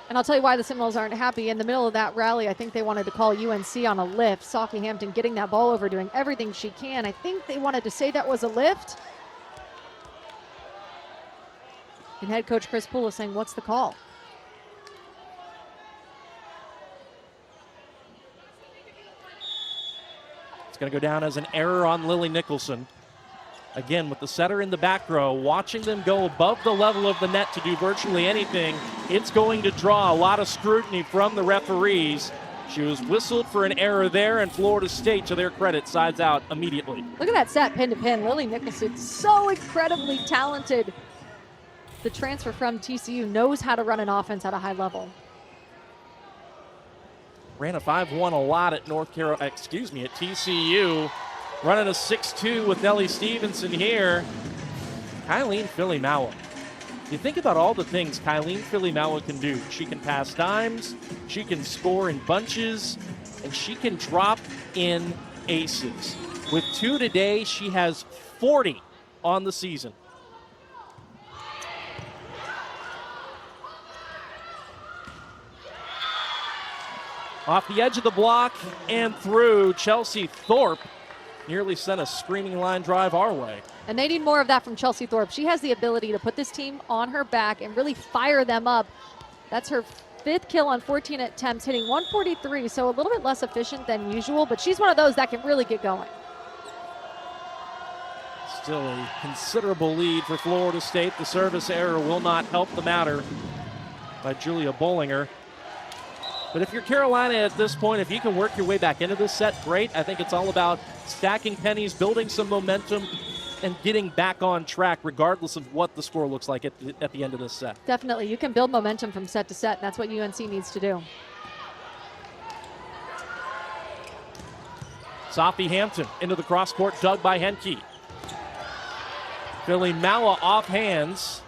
And I'll tell you why the Seminoles aren't happy. In the middle of that rally, I think they wanted to call UNC on a lift. Sophie Hampton getting that ball over, doing everything she can. I think they wanted to say that was a lift. And head coach Chris Poole is saying, what's the call? It's going to go down as an error on Lily Nicholson. Again, with the setter in the back row, watching them go above the level of the net to do virtually anything, it's going to draw a lot of scrutiny from the referees. She was whistled for an error there, and Florida State, to their credit, sides out immediately. Look at that set pin to pin. Lily Nicholson, so incredibly talented. The transfer from TCU knows how to run an offense at a high level. Ran a 5-1 a lot at at TCU. Running a 6-2 with Nellie Stevenson here. Kylene Filimawa. You think about all the things Kylene Filimawa can do. She can pass dimes, she can score in bunches, and she can drop in aces. With 2 today, she has 40 on the season. Off the edge of the block and through. Chelsea Thorpe nearly sent a screaming line drive our way. And they need more of that from Chelsea Thorpe. She has the ability to put this team on her back and really fire them up. That's her 5th kill on 14 attempts, hitting 143, so a little bit less efficient than usual, but she's one of those that can really get going. Still a considerable lead for Florida State. The service error will not help the matter by Julia Bollinger. But if you're Carolina at this point, if you can work your way back into this set, great. I think it's all about stacking pennies, building some momentum, and getting back on track regardless of what the score looks like at the end of this set. Definitely. You can build momentum from set to set, and that's what UNC needs to do. Sophie Hampton into the cross court, dug by Henke. Filimawa off hands.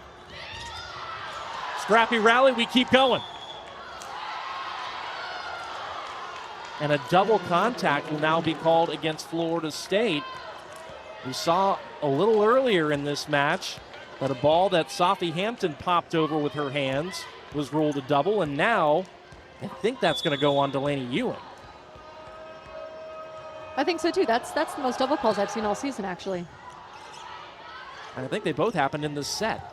Scrappy rally, we keep going. And a double contact will now be called against Florida State. We saw a little earlier in this match that a ball that Sophie Hampton popped over with her hands was ruled a double, and now I think that's going to go on Delaney Ewing. I think so too. That's the most double calls I've seen all season, actually. And I think they both happened in this set.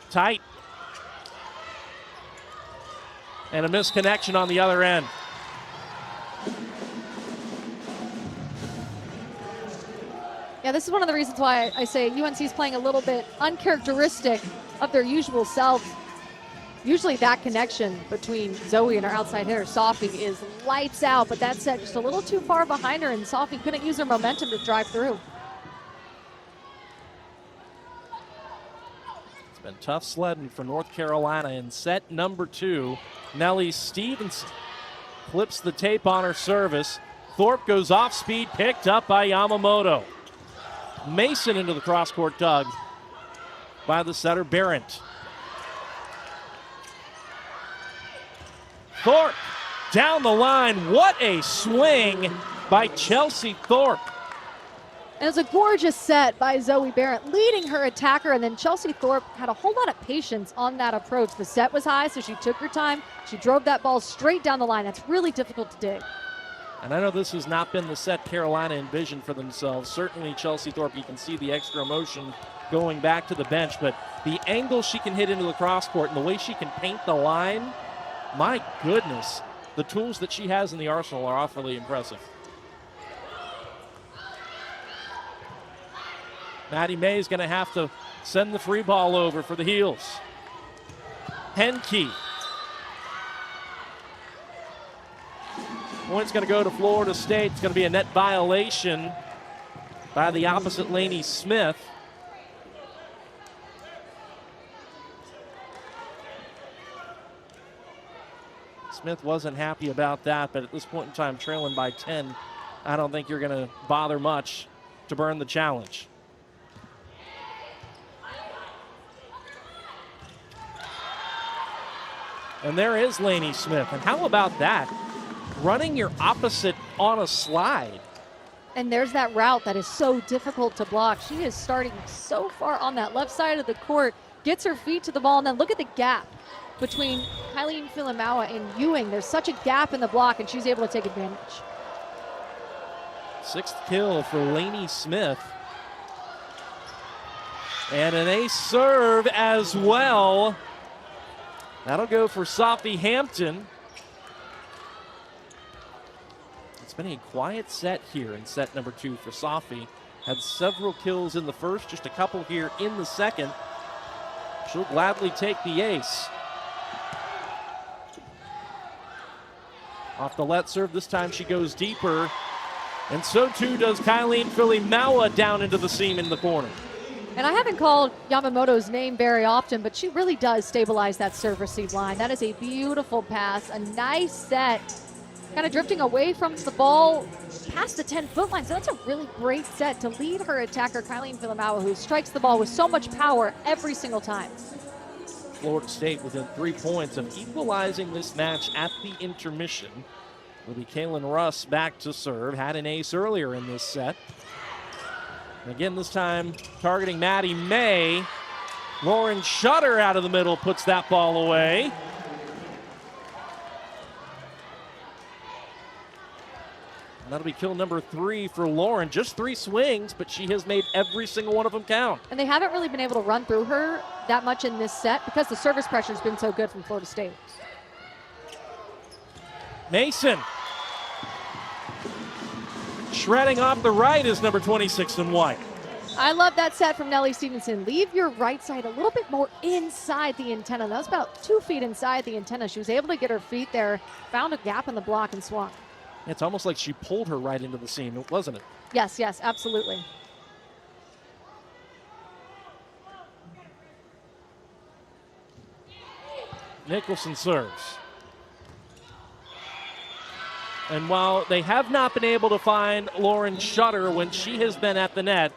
Tight. And a misconnection on the other end. Yeah, this is one of the reasons why I say UNC is playing a little bit uncharacteristic of their usual self. Usually that connection between Zoe and her outside hitter, Sophie, is lights out, but that set just a little too far behind her, and Sophie couldn't use her momentum to drive through. It's been tough sledding for North Carolina in set number 2. Nellie Stevenson flips the tape on her service. Thorpe goes off speed, picked up by Yamamoto. Mason into the cross-court dug by the setter, Barrett. Thorpe down the line. What a swing by Chelsea Thorpe. And it was a gorgeous set by Zoe Barrett, leading her attacker, and then Chelsea Thorpe had a whole lot of patience on that approach. The set was high, so she took her time. She drove that ball straight down the line. That's really difficult to dig. And I know this has not been the set Carolina envisioned for themselves. Certainly Chelsea Thorpe, you can see the extra motion going back to the bench, but the angle she can hit into the cross court and the way she can paint the line, my goodness, the tools that she has in the arsenal are awfully impressive. Maddie May is going to have to send the free ball over for the Heels. Henke. Point's going to go to Florida State. It's going to be a net violation by the opposite Laney Smith. Smith wasn't happy about that, but at this point in time, trailing by 10, I don't think you're going to bother much to burn the challenge. And there is Laney Smith. And how about that? Running your opposite on a slide. And there's that route that is so difficult to block. She is starting so far on that left side of the court, gets her feet to the ball, and then look at the gap between Kylene Filimawa and Ewing. There's such a gap in the block, and she's able to take advantage. 6th kill for Laney Smith. And an ace serve as well. That'll go for Sophie Hampton. It's been a quiet set here in set number 2 for Safi. Had several kills in the first, just a couple here in the second. She'll gladly take the ace. Off the let serve, this time she goes deeper. And so too does Kylene Filimawa down into the seam in the corner. And I haven't called Yamamoto's name very often, but she really does stabilize that serve-receive line. That is a beautiful pass, a nice set. Kind of drifting away from the ball past the 10-foot line. So that's a really great set to lead her attacker, Kylene Filimawa, who strikes the ball with so much power every single time. Florida State within 3 points of equalizing this match at the intermission. Will be Kaylin Russ back to serve. Had an ace earlier in this set. And again, this time targeting Maddie May. Lauren Shutter out of the middle puts that ball away. And that'll be kill number 3 for Lauren. Just 3 swings, but she has made every single one of them count. And they haven't really been able to run through her that much in this set because the service pressure has been so good from Florida State. Mason. Shredding off the right is number 26 in white. I love that set from Nellie Stevenson. Leave your right side a little bit more inside the antenna. That was about 2 feet inside the antenna. She was able to get her feet there, found a gap in the block and swung. It's almost like she pulled her right into the seam, wasn't it? Yes, absolutely. Nicholson serves. And while they have not been able to find Lauren Shutter when she has been at the net,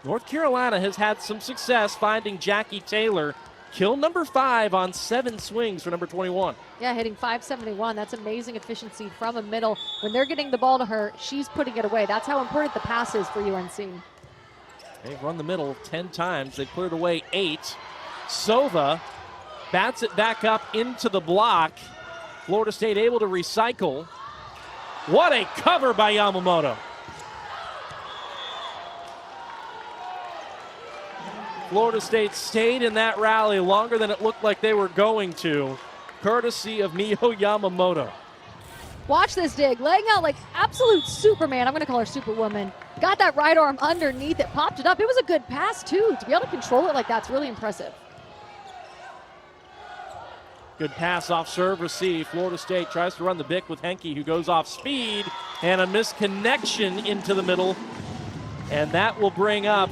North Carolina has had some success finding Jackie Taylor. Kill number 5 on 7 swings for number 21. Yeah, hitting .571. That's amazing efficiency from a middle. When they're getting the ball to her, she's putting it away. That's how important the pass is for UNC. They've run the middle 10 times. They put it away 8. Sova bats it back up into the block. Florida State able to recycle. What a cover by Yamamoto. Florida State stayed in that rally longer than it looked like they were going to, courtesy of Mio Yamamoto. Watch this dig, laying out like absolute Superman. I'm going to call her Superwoman. Got that right arm underneath it, popped it up. It was a good pass, too. To be able to control it like that's really impressive. Good pass off serve receive. Florida State tries to run the Bick with Henke, who goes off speed, and a misconnection into the middle. And that will bring up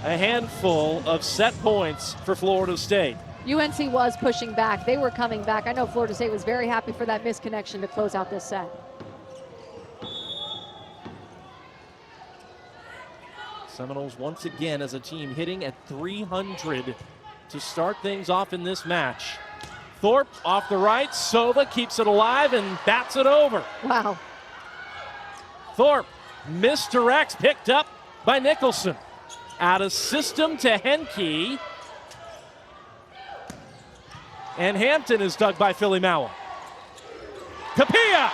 a handful of set points for Florida State. UNC was pushing back. They were coming back. I know Florida State was very happy for that misconnection to close out this set. Seminoles once again as a team hitting at 300 to start things off in this match. Thorpe off the right. Sova keeps it alive and bats it over. Wow. Thorpe misdirects, picked up by Nicholson. Out of system to Henke. And Hampton is dug by Filimawa. Capilla!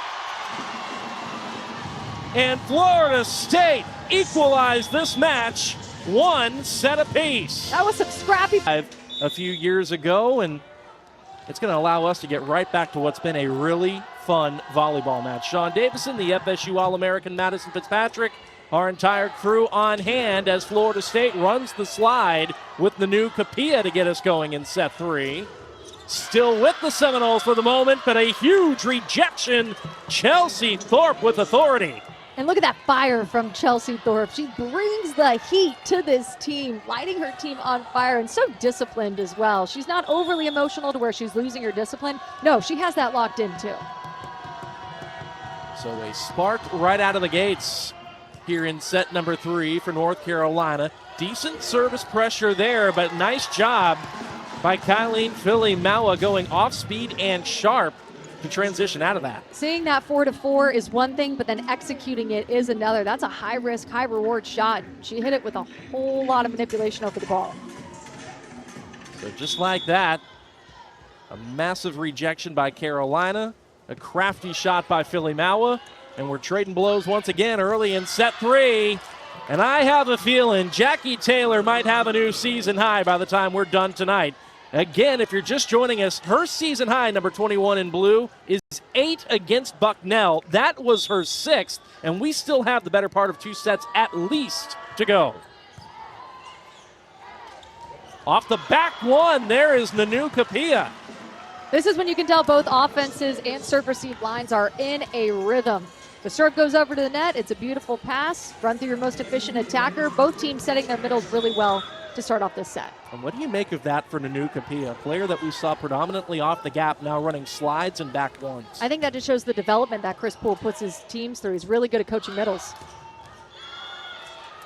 And Florida State equalized this match 1 set apiece. That was some scrappy. A few years ago, and it's going to allow us to get right back to what's been a really fun volleyball match. Sean Davison, the FSU All-American Madison Fitzpatrick, our entire crew on hand as Florida State runs the slide with the new Capilla to get us going in set 3. Still with the Seminoles for the moment, but a huge rejection. Chelsea Thorpe with authority. And look at that fire from Chelsea Thorpe. She brings the heat to this team, lighting her team on fire, and so disciplined as well. She's not overly emotional to where she's losing her discipline. No, she has that locked in too. So a spark right out of the gates here in set number 3 for North Carolina. Decent service pressure there, but nice job by Kylene Filimawa going off speed and sharp to transition out of that. Seeing that 4-4 is one thing, but then executing it is another. That's a high risk, high reward shot. She hit it with a whole lot of manipulation over the ball. So just like that, a massive rejection by Carolina, a crafty shot by Filimawa, and we're trading blows once again early in set 3. And I have a feeling Jackie Taylor might have a new season high by the time we're done tonight, Again, if you're just joining us, her season high, number 21 in blue, is 8 against Bucknell. That was her 6th, and we still have the better part of 2 sets at least to go. Off the back one, there is Nanu Kapia. This is when you can tell both offenses and serve receive lines are in a rhythm. The serve goes over to the net. It's a beautiful pass. Run through your most efficient attacker. Both teams setting their middles really well to start off this set. And what do you make of that for Nanu Kapia, a player that we saw predominantly off the gap, now running slides and back ones? I think that just shows the development that Chris Poole puts his teams through. He's really good at coaching middles.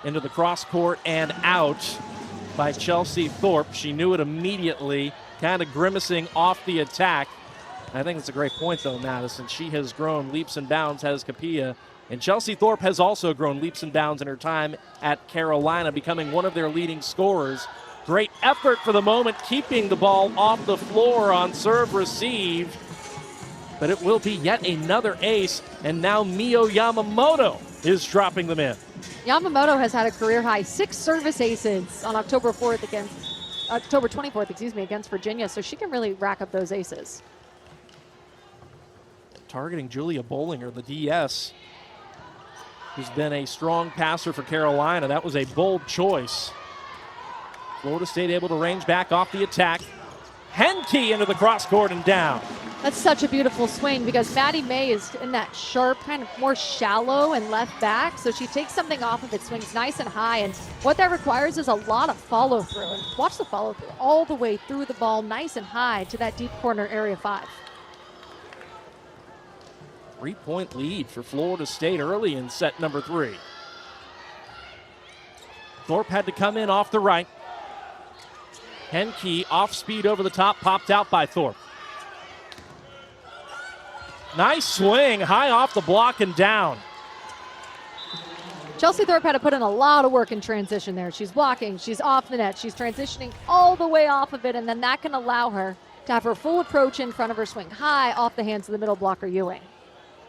Into the cross court and out by Chelsea Thorpe. She knew it immediately, kind of grimacing off the attack. I think it's a great point, though, Madison. She has grown leaps and bounds, has Kapia. And Chelsea Thorpe has also grown leaps and bounds in her time at Carolina, becoming one of their leading scorers. Great effort for the moment, keeping the ball off the floor on serve receive. But it will be yet another ace, and now Mio Yamamoto is dropping them in. Yamamoto has had a career high 6 service aces on October 24th against Virginia, so she can really rack up those aces. Targeting Julia Bollinger, the DS, who's been a strong passer for Carolina. That was a bold choice. Florida State able to range back off the attack. Henke into the cross court and down. That's such a beautiful swing because Maddie May is in that sharp, kind of more shallow and left back. So she takes something off of it, swings nice and high. And what that requires is a lot of follow through. And watch the follow through all the way through the ball, nice and high to that deep corner area 5. 3-point lead for Florida State early in set number 3. Thorpe had to come in off the right. Henke off speed over the top, popped out by Thorpe. Nice swing, high off the block and down. Chelsea Thorpe had to put in a lot of work in transition there. She's blocking, she's off the net, she's transitioning all the way off of it, and then that can allow her to have her full approach in front of her, swing high off the hands of the middle blocker Ewing.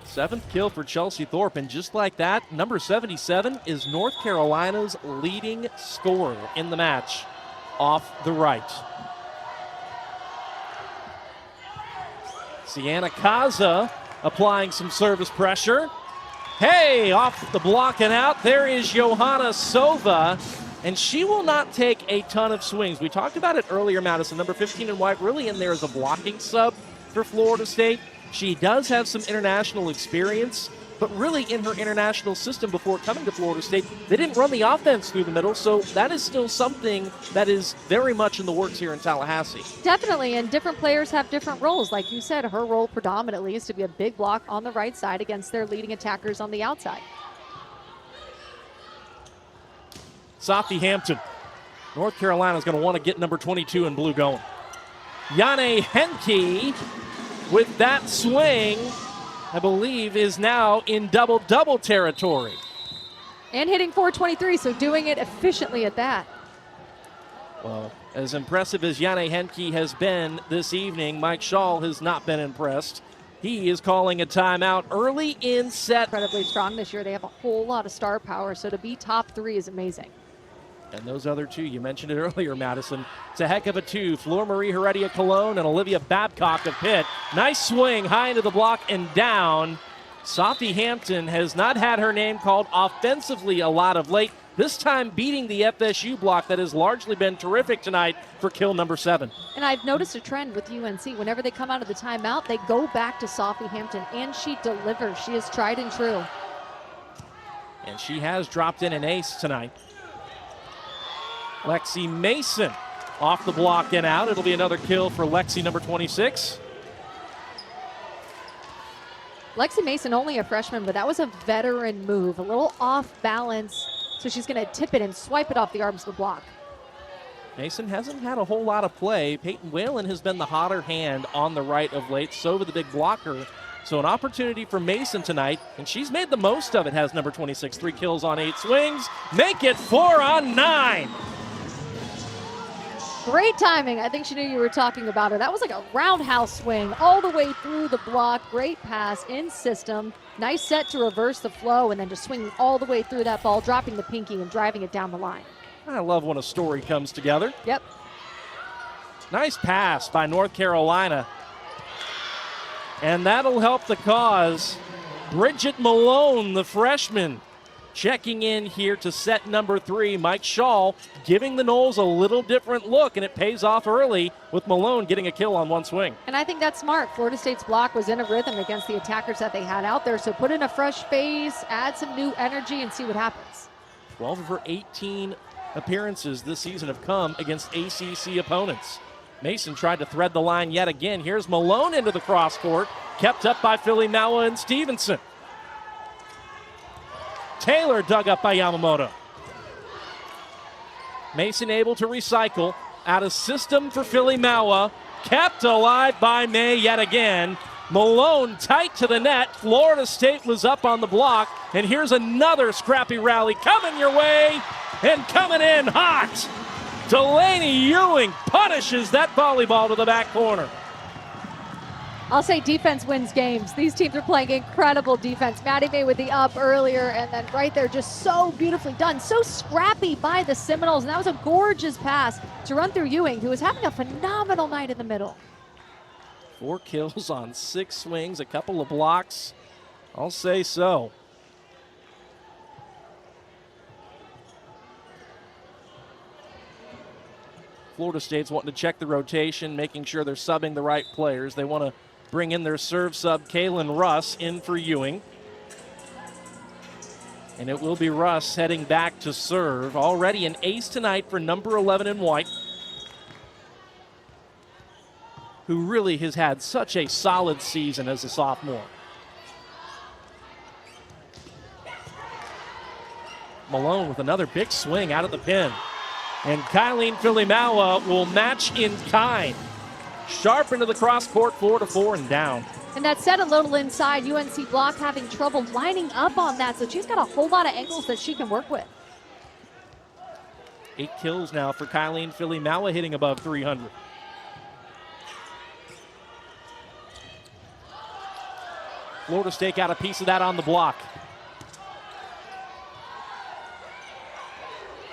7th kill for Chelsea Thorpe, and just like that, number 77 is North Carolina's leading scorer in the match off the right. Sienna Kaza applying some service pressure. Hey, off the block and out. There is Johanna Sova, and she will not take a ton of swings. We talked about it earlier, Madison. Number 15 in white, really in there as a blocking sub for Florida State. She does have some international experience, but really in her international system before coming to Florida State, they didn't run the offense through the middle, so that is still something that is very much in the works here in Tallahassee. Definitely, and different players have different roles. Like you said, her role predominantly is to be a big block on the right side against their leading attackers on the outside. Sophie Hampton. North Carolina is going to want to get number 22 in blue going. Jane Henke with that swing, I believe, is now in double-double territory. And hitting 423, so doing it efficiently at that. Well, as impressive as Jane Henke has been this evening, Mike Schall has not been impressed. He is calling a timeout early in set. Incredibly strong this year. They have a whole lot of star power, so to be top 3 is amazing. And those other 2, you mentioned it earlier, Madison. It's a heck of a 2. Fleur Marie Heredia Cologne and Olivia Babcock of Pitt. Nice swing, high into the block and down. Sophie Hampton has not had her name called offensively a lot of late. This time beating the FSU block that has largely been terrific tonight for kill number 7. And I've noticed a trend with UNC. Whenever they come out of the timeout, they go back to Sophie Hampton, and she delivers. She is tried and true. And she has dropped in an ace tonight. Lexi Mason off the block and out. It'll be another kill for Lexi, number 26. Lexi Mason, only a freshman, but that was a veteran move. A little off balance, so she's going to tip it and swipe it off the arms of the block. Mason hasn't had a whole lot of play. Peyton Whalen has been the hotter hand on the right of late, so with the big blocker. So an opportunity for Mason tonight, and she's made the most of it, has number 26. 3 kills on 8 swings. Make it 4 on 9. Great timing. I think she knew you were talking about her. That was like a roundhouse swing all the way through the block. Great pass in system. Nice set to reverse the flow and then just swinging all the way through that ball, dropping the pinky and driving it down the line. I love when a story comes together. Yep. Nice pass by North Carolina. And that'll help the cause. Bridget Malone, the freshman, checking in here to set number 3. Mike Shaw giving the Noles a little different look, and it pays off early with Malone getting a kill on one swing. And I think that's smart. Florida State's block was in a rhythm against the attackers that they had out there. So put in a fresh face, add some new energy, and see what happens. 12 of her 18 appearances this season have come against ACC opponents. Mason tried to thread the line yet again. Here's Malone into the cross court, kept up by Philly Maua and Stevenson. Taylor dug up by Yamamoto. Mason able to recycle. Out of system for Philly Maua. Kept alive by May yet again. Malone tight to the net. Florida State was up on the block. And here's another scrappy rally coming your way and coming in hot. Delaney Ewing punishes that volleyball to the back corner. I'll say defense wins games. These teams are playing incredible defense. Maddie May with the up earlier, and then right there, just so beautifully done. So scrappy by the Seminoles, and that was a gorgeous pass to run through Ewing, who was having a phenomenal night in the middle. 4 kills on 6 swings, a couple of blocks. I'll say so. Florida State's wanting to check the rotation, making sure they're subbing the right players. They want to bring in their serve sub, Kaylin Russ, in for Ewing. And it will be Russ heading back to serve. Already an ace tonight for number 11 in white, who really has had such a solid season as a sophomore. Malone with another big swing out of the pin. And Kylene Filimawa will match in kind. Sharp into the cross court, 4-4 and down. And that set a little inside. UNC block having trouble lining up on that, so she's got a whole lot of angles that she can work with. 8 kills now for Kylene Filimawa, hitting above 300. Florida State got a piece of that on the block.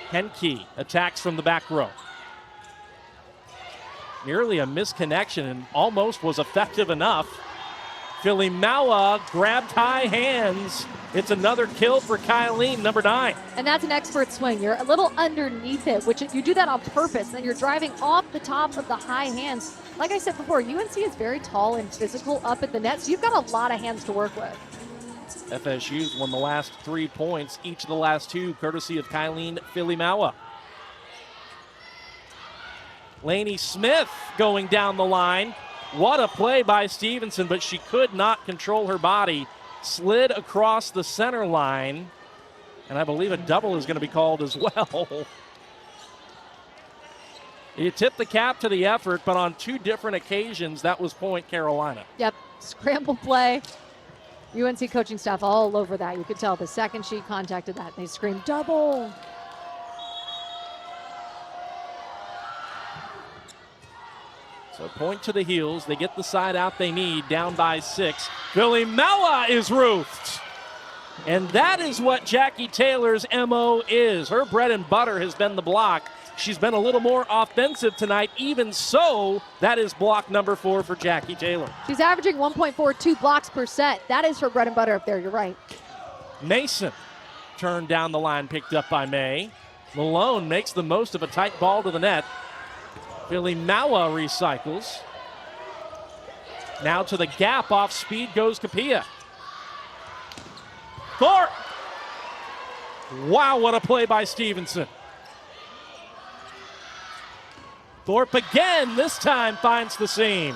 Henke attacks from the back row. Nearly a misconnection and almost was effective enough. Filimawa grabbed high hands. It's another kill for Kylene, number 9. And that's an expert swing. You're a little underneath it, which you do that on purpose. Then you're driving off the top of the high hands. Like I said before, UNC is very tall and physical up at the net, so you've got a lot of hands to work with. FSU's won the last 3 points, each of the last 2, courtesy of Kylene Filimawa. Lainey Smith going down the line. What a play by Stevenson, but she could not control her body. Slid across the center line, and I believe a double is going to be called as well. You tip the cap to the effort, but on 2 different occasions, that was point Carolina. Yep, scramble play. UNC coaching staff all over that. You could tell the second she contacted that, they screamed double. So point to the heels. They get the side out they need, down by 6. Filimawa is roofed. And that is what Jackie Taylor's MO is. Her bread and butter has been the block. She's been a little more offensive tonight. Even so, that is block number 4 for Jackie Taylor. She's averaging 1.42 blocks per set. That is her bread and butter up there, you're right. Mason turned down the line, picked up by May. Malone makes the most of a tight ball to the net. Filimawa recycles. Now to the gap, off speed goes Kapia. Thorpe! Wow, what a play by Stevenson. Thorpe again, this time finds the seam.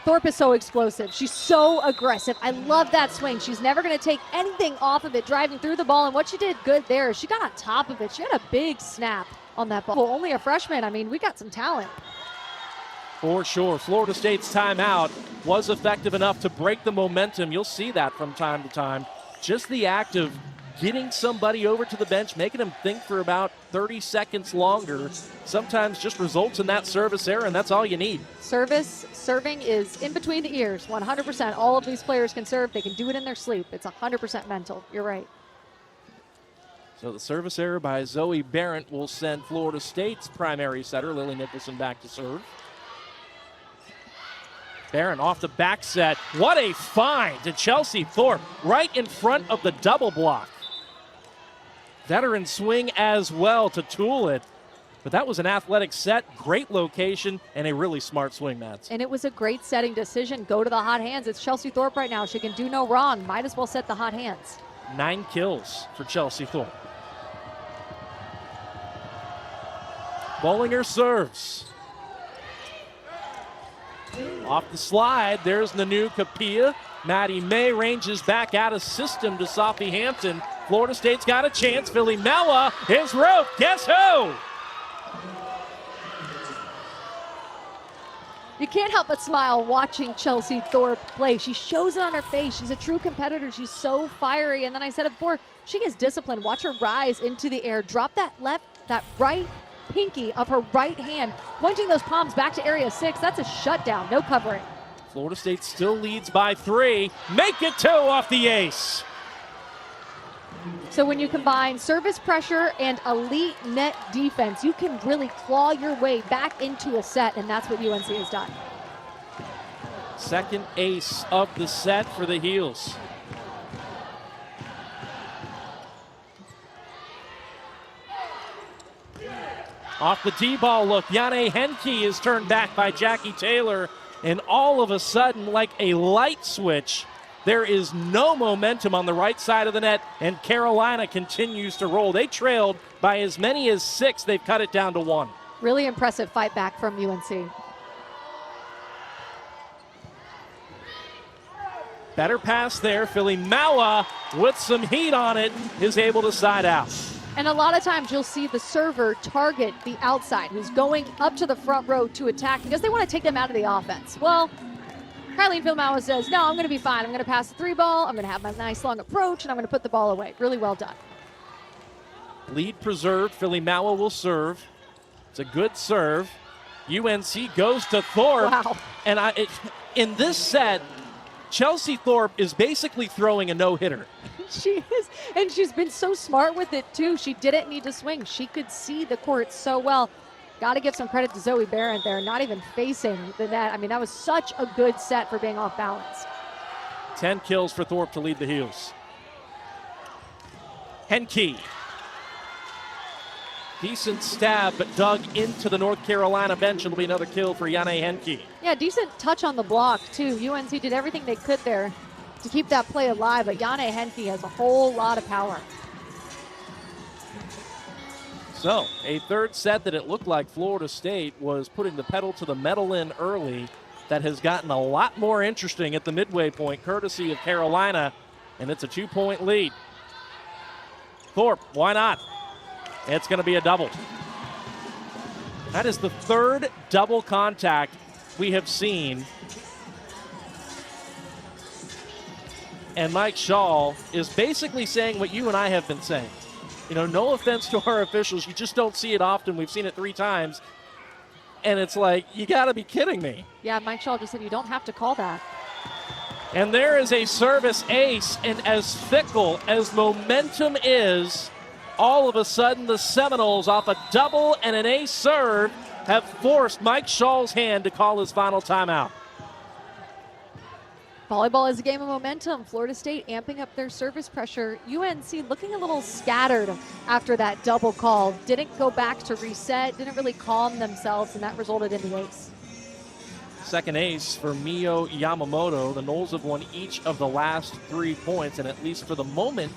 Thorpe is so explosive. She's so aggressive. I love that swing. She's never going to take anything off of it, driving through the ball. And what she did good there is she got on top of it. She had a big snap on that ball. Well, only a freshman. I mean, we got some talent. For sure. Florida State's timeout was effective enough to break the momentum. You'll see that from time to time. Just the act of getting somebody over to the bench, making them think for about 30 seconds longer, sometimes just results in that service error, and that's all you need. Serving is in between the ears, 100%. All of these players can serve. They can do it in their sleep. It's 100% mental. You're right. So the service error by Zoe Barrett will send Florida State's primary setter, Lily Nicholson, back to serve. Barron off the back set. What a find to Chelsea Thorpe right in front of the double block. Veteran swing as well to tool it. But that was an athletic set, great location, and a really smart swing, Mads. And it was a great setting decision. Go to the hot hands. It's Chelsea Thorpe right now. She can do no wrong. Might as well set the hot hands. 9 kills for Chelsea Thorpe. Bollinger serves. Off the slide, there's Nanu Kapia. Maddie May ranges back out of system to Sophie Hampton. Florida State's got a chance. Philly Mella is roped. Guess who? You can't help but smile watching Chelsea Thorpe play. She shows it on her face. She's a true competitor. She's so fiery. And then I said it before, she gets disciplined. Watch her rise into the air. Drop that right pinky of her right hand, pointing those palms back to area 6. That's a shutdown. No covering. Florida State still leads by 3. Make it 2 off the ace. So when you combine service pressure and elite net defense, you can really claw your way back into a set, and that's what UNC has done. Second ace of the set for the Heels. Off the D-ball look, Yane Henke is turned back by Jackie Taylor, and all of a sudden, like a light switch, there is no momentum on the right side of the net, and Carolina continues to roll. They trailed by as many as 6. They've cut it down to 1. Really impressive fight back from UNC. Better pass there. Philly Maua, with some heat on it, is able to side out. And a lot of times you'll see the server target the outside, who's going up to the front row to attack because they want to take them out of the offense. Well, Kylie Vilmawa says, no, I'm going to be fine. I'm going to pass the 3 ball. I'm going to have my nice long approach, and I'm going to put the ball away. Really well done. Lead preserved. Philly Maua will serve. It's a good serve. UNC goes to Thorpe. Wow. And in this set, Chelsea Thorpe is basically throwing a no-hitter. She is, and she's been so smart with it, too. She didn't need to swing. She could see the court so well. Got to give some credit to Zoe Barrett there, not even facing the net. I mean, that was such a good set for being off balance. 10 kills for Thorpe to lead the Heels. Henke. Decent stab, but dug into the North Carolina bench. It'll be another kill for Yane Henke. Yeah, decent touch on the block, too. UNC did everything they could there to keep that play alive, but Yane Henke has a whole lot of power. So, a third set that it looked like Florida State was putting the pedal to the metal in early that has gotten a lot more interesting at the midway point, courtesy of Carolina, and it's a 2-point lead. Thorpe, why not? It's going to be a double. That is the third double contact we have seen. And Mike Shaw is basically saying what you and I have been saying. You know, no offense to our officials, you just don't see it often. We've seen it 3 times. And it's like, you got to be kidding me. Yeah, Mike Shaw just said you don't have to call that. And there is a service ace, and as fickle as momentum is, all of a sudden the Seminoles, off a double and an ace serve, have forced Mike Shaw's hand to call his final timeout. Volleyball is a game of momentum. Florida State amping up their service pressure. UNC looking a little scattered after that double call. Didn't go back to reset, didn't really calm themselves, and that resulted in the ace. Second ace for Mio Yamamoto. The Noles have won each of the last 3 points, and at least for the moment,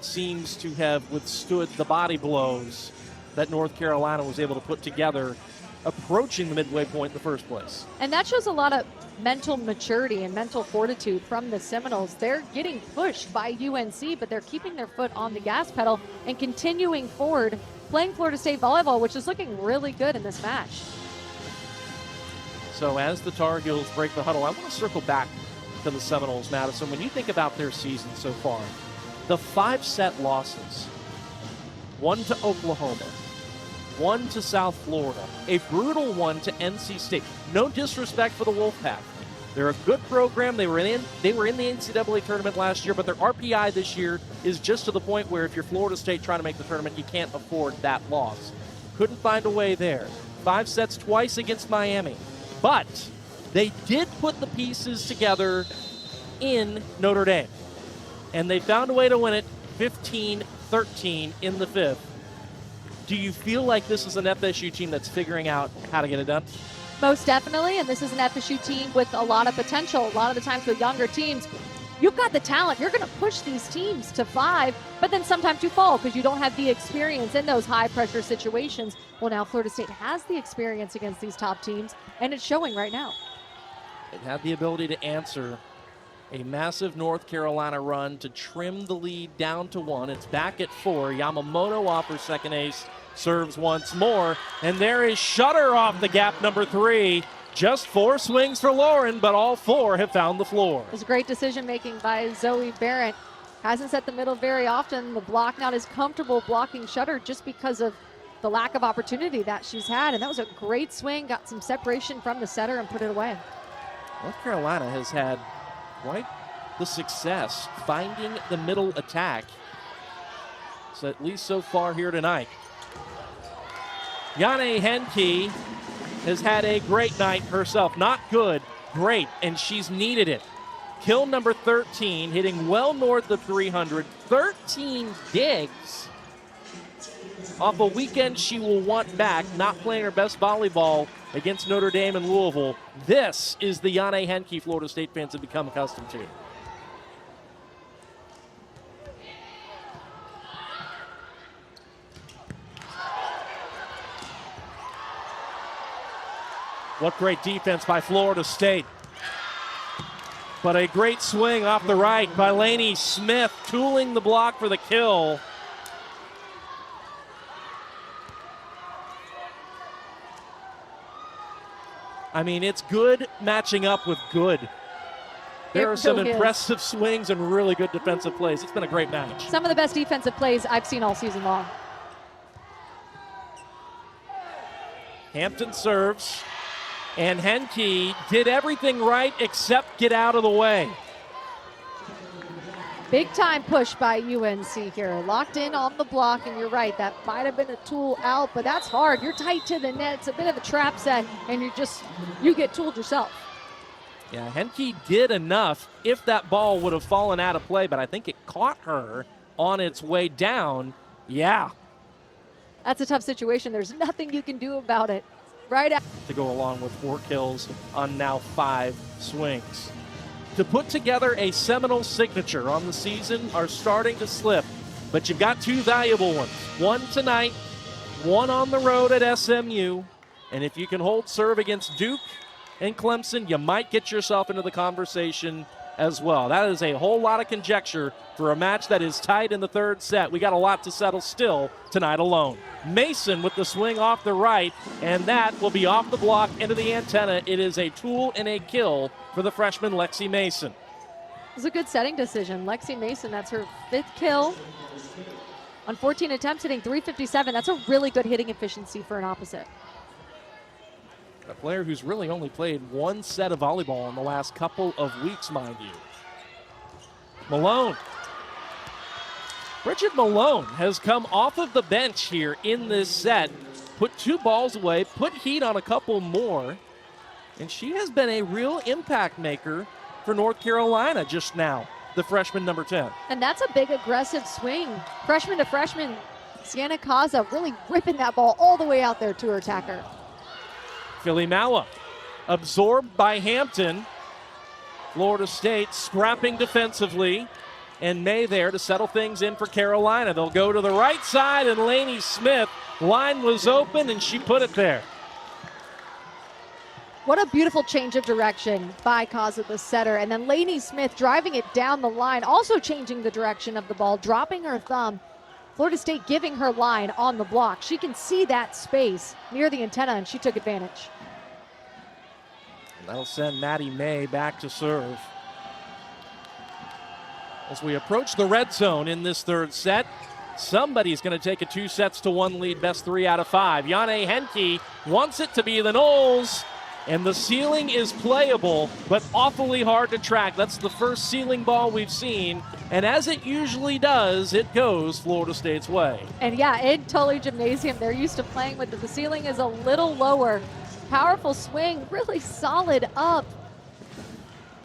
seems to have withstood the body blows that North Carolina was able to put together approaching the midway point in the first place. And that shows a lot of mental maturity and mental fortitude from the Seminoles. They're getting pushed by UNC, but they're keeping their foot on the gas pedal and continuing forward, playing Florida State volleyball, which is looking really good in this match. So as the Tar Heels break the huddle, I want to circle back to the Seminoles, Madison. When you think about their season so far, the 5-set losses, 1 to Oklahoma, 1 to South Florida, a brutal one to NC State. No disrespect for the Wolfpack, They're a good program. They were in the NCAA tournament last year, but their RPI this year is just to the point where if you're Florida State trying to make the tournament, you can't afford that loss. Couldn't find a way there. 5 sets twice against Miami. But they did put the pieces together in Notre Dame. And they found a way to win it 15-13 in the 5th. Do you feel like this is an FSU team that's figuring out how to get it done? Most definitely, and this is an FSU team with a lot of potential. A lot of the times with younger teams, you've got the talent. You're going to push these teams to 5, but then sometimes you fall because you don't have the experience in those high-pressure situations. Well, now Florida State has the experience against these top teams, and it's showing right now. It had the ability to answer a massive North Carolina run to trim the lead down to 1. It's back at 4. Yamamoto off her second ace, serves once more, and there is Shutter off the gap, number 3. Just 4 swings for Lauren, but all 4 have found the floor. It was a great decision-making by Zoe Barrett. Hasn't set the middle very often. The block not as comfortable blocking Shutter just because of the lack of opportunity that she's had, and that was a great swing. Got some separation from the setter and put it away. North Carolina has had quite the success finding the middle attack. So at least so far here tonight. Yane Henke has had a great night herself. Not good, great, and she's needed it. Kill number 13, hitting well north of 300. 13 digs off a weekend she will want back, not playing her best volleyball against Notre Dame and Louisville. This is the Yane Henke Florida State fans have become accustomed to. What great defense by Florida State. But a great swing off the right by Lainey Smith, tooling the block for the kill. I mean, it's good matching up with good. There are some impressive swings and really good defensive plays. It's been a great match. Some of the best defensive plays I've seen all season long. Hampton serves, and Henke did everything right except get out of the way. Big time push by UNC here. Locked in on the block, and you're right, that might have been a tool out, but that's hard. You're tight to the net. It's a bit of a trap set, and you get tooled yourself. Yeah, Henke did enough if that ball would have fallen out of play, but I think it caught her on its way down. Yeah. That's a tough situation. There's nothing you can do about it. Right out. To go along with 4 kills on now 5 swings. To put together a Seminole signature on the season are starting to slip, but you've got 2 valuable ones. One tonight, one on the road at SMU, and if you can hold serve against Duke and Clemson, you might get yourself into the conversation as well. That is a whole lot of conjecture for a match that is tight in the 3rd set. We got a lot to settle still tonight alone. Mason with the swing off the right, and that will be off the block into the antenna. It is a tool and a kill for the freshman Lexi Mason. It was a good setting decision. Lexi Mason, that's her 5th kill. On 14 attempts, hitting .357. That's a really good hitting efficiency for an opposite. A player who's really only played 1 set of volleyball in the last couple of weeks, mind you. Malone. Bridget Malone has come off of the bench here in this set, put 2 balls away, put heat on a couple more, and she has been a real impact maker for North Carolina just now, the freshman number 10. And that's a big aggressive swing. Freshman to freshman, Sienna Kaza really ripping that ball all the way out there to her attacker. Philly Maua absorbed by Hampton. Florida State scrapping defensively, and May there to settle things in for Carolina. They'll go to the right side, and Lainey Smith, line was open, and she put it there. What a beautiful change of direction by Kaza, the setter. And then Lainey Smith driving it down the line, also changing the direction of the ball, dropping her thumb. Florida State giving her line on the block. She can see that space near the antenna, and she took advantage. That'll send Maddie May back to serve. As we approach the red zone in this 3rd set, somebody's going to take a 2-1 lead, best 3 out of 5. Yane Henke wants it to be the Noles, And the ceiling is playable, but awfully hard to track. That's the first ceiling ball we've seen. And as it usually does, it goes Florida State's way. And yeah, in Tully Gymnasium, they're used to playing with it. The ceiling is a little lower. Powerful swing, really solid up.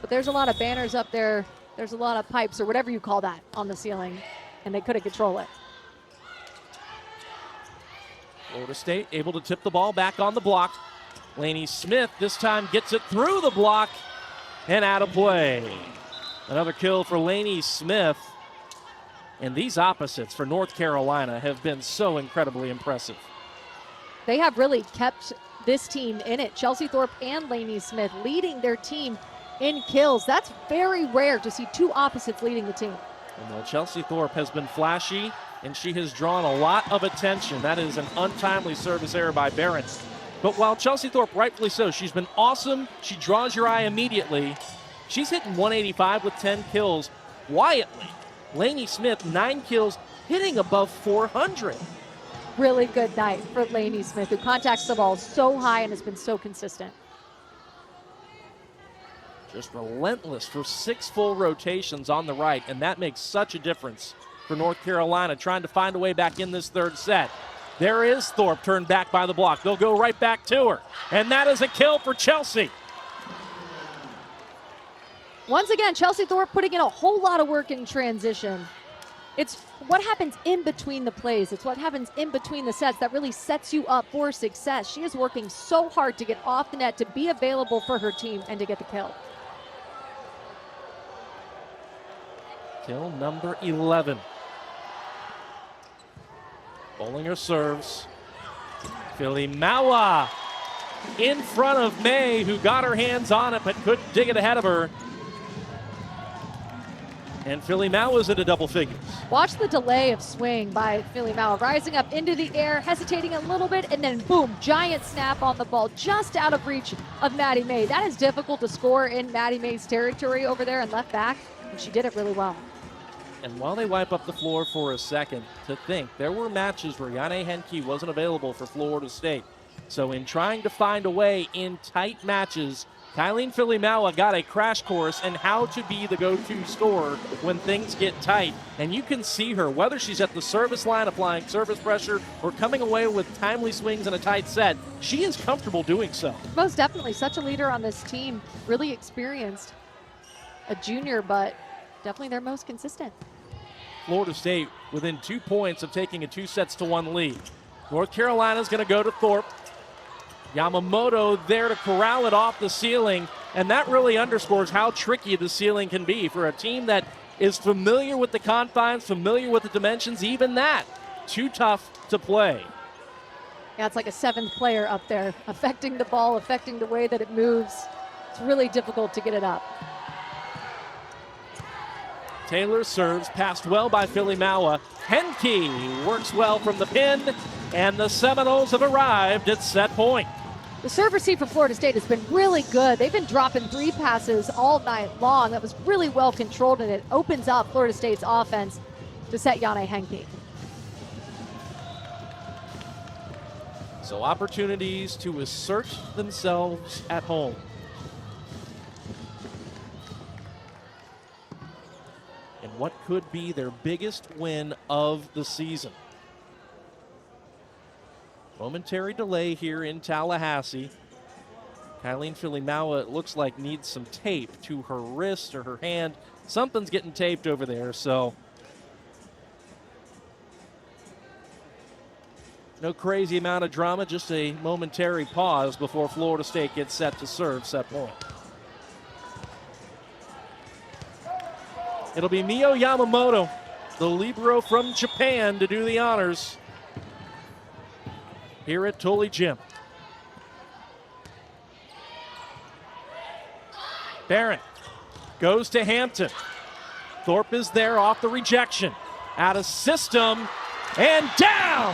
But there's a lot of banners up there. There's a lot of pipes or whatever you call that on the ceiling. And they couldn't control it. Florida State able to tip the ball back on the block. Laney Smith this time gets it through the block and out of play. Another kill for Laney Smith. And these opposites for North Carolina have been so incredibly impressive. They have really kept this team in it. Chelsea Thorpe and Laney Smith leading their team in kills. That's very rare to see two opposites leading the team. Well, Chelsea Thorpe has been flashy, and she has drawn a lot of attention. That is an untimely service error by Barron. But while Chelsea Thorpe, rightfully so, she's been awesome. She draws your eye immediately. She's hitting 185 with 10 kills. Quietly, Laney Smith, 9 kills, hitting above 400. Really good night for Laney Smith, who contacts the ball so high and has been so consistent. Just relentless for 6 full rotations on the right, and that makes such a difference for North Carolina, trying to find a way back in this third set. There is Thorpe, turned back by the block. They'll go right back to her. And that is a kill for Chelsea. Once again, Chelsea Thorpe putting in a whole lot of work in transition. It's what happens in between the plays. It's what happens in between the sets that really sets you up for success. She is working so hard to get off the net, to be available for her team, and to get the kill. Kill number 11. Bollinger serves. Filimawa in front of May, who got her hands on it but couldn't dig it ahead of her. And Filimawa's at a double figures. Watch the delay of swing by Filimawa, rising up into the air, hesitating a little bit, and then boom, giant snap on the ball, just out of reach of Maddie May. That is difficult to score in Maddie May's territory over there and left back, and she did it really well. And while they wipe up the floor for a second, to think there were matches where Yane Henke wasn't available for Florida State. So in trying to find a way in tight matches, Kylene Filimawa got a crash course in how to be the go-to scorer when things get tight. And you can see her, whether she's at the service line applying service pressure or coming away with timely swings in a tight set, she is comfortable doing so. Most definitely, such a leader on this team, really experienced. A junior, but definitely their most consistent. Florida State within 2 points of taking a 2-1 lead. North Carolina's going to go to Thorpe. Yamamoto there to corral it off the ceiling, and that really underscores how tricky the ceiling can be for a team that is familiar with the confines, familiar with the dimensions. Even that, too tough to play. Yeah, it's like a 7th player up there, affecting the ball, affecting the way that it moves. It's really difficult to get it up. Taylor serves, passed well by Filimawa. Henke works well from the pin, and the Seminoles have arrived at set point. The serve receive for Florida State has been really good. They've been dropping 3 passes all night long. That was really well controlled, and it opens up Florida State's offense to set Yane Henke. So opportunities to assert themselves at home. And what could be their biggest win of the season. Momentary delay here in Tallahassee. Kylene Filimawa, it looks like, needs some tape to her wrist or her hand. Something's getting taped over there, so no crazy amount of drama, just a momentary pause before Florida State gets set to serve set point. It'll be Mio Yamamoto, the libero from Japan, to do the honors here at Tully Gym. Barron goes to Hampton. Thorpe is there off the rejection. Out of system and down.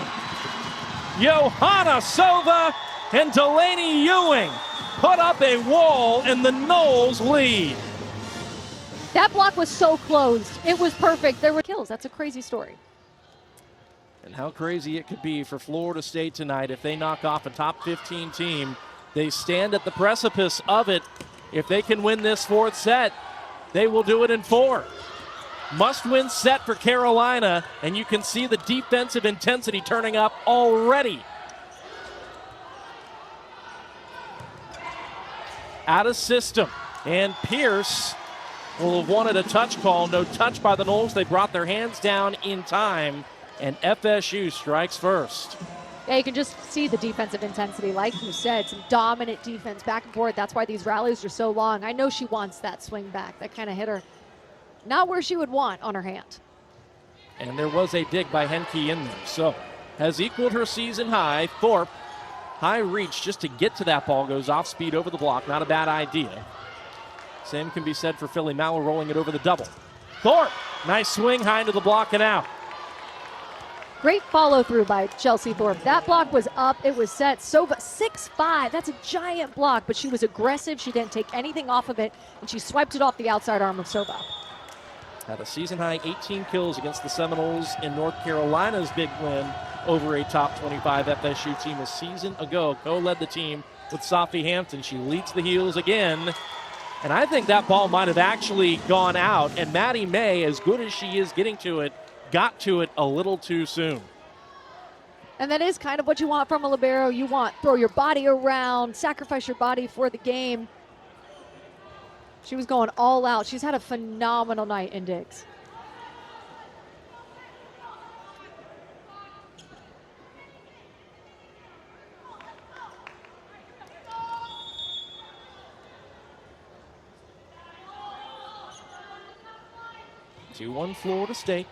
Johanna Sova and Delaney Ewing put up a wall, and the Noles lead. That block was so closed. It was perfect. There were kills. That's a crazy story. And how crazy it could be for Florida State tonight if they knock off a top 15 team They stand at the precipice of it. If they can win this fourth set, they will do it in 4. Must-win set for Carolina, and you can see the defensive intensity turning up already. Out of system, and Pierce will have wanted a touch call. No touch by the Noles. They brought their hands down in time, and FSU strikes first. Yeah, you can just see the defensive intensity. Like you said, some dominant defense back and forth. That's why these rallies are so long. I know she wants that swing back. That kind of hit her not where she would want on her hand. And there was a dig by Henke in there. So has equaled her season high. Thorpe, high reach just to get to that ball, goes off speed over the block. Not a bad idea. Same can be said for Philly Mauer rolling it over the double. Thorpe, nice swing high into the block and out. Great follow through by Chelsea Thorpe. That block was up. It was set. Sova 6'5". That's a giant block, but she was aggressive. She didn't take anything off of it, and she swiped it off the outside arm of Sova. Had a season-high 18 kills against the Seminoles in North Carolina's big win over a top 25 FSU team a season ago. Co-led the team with Sophie Hampton. She leads the heels again. And I think that ball might have actually gone out. And Maddie May, as good as she is getting to it, got to it a little too soon. And that is kind of what you want from a libero. You want throw your body around, sacrifice your body for the game. She was going all out. She's had a phenomenal night in Diggs. Two 2-1 Florida State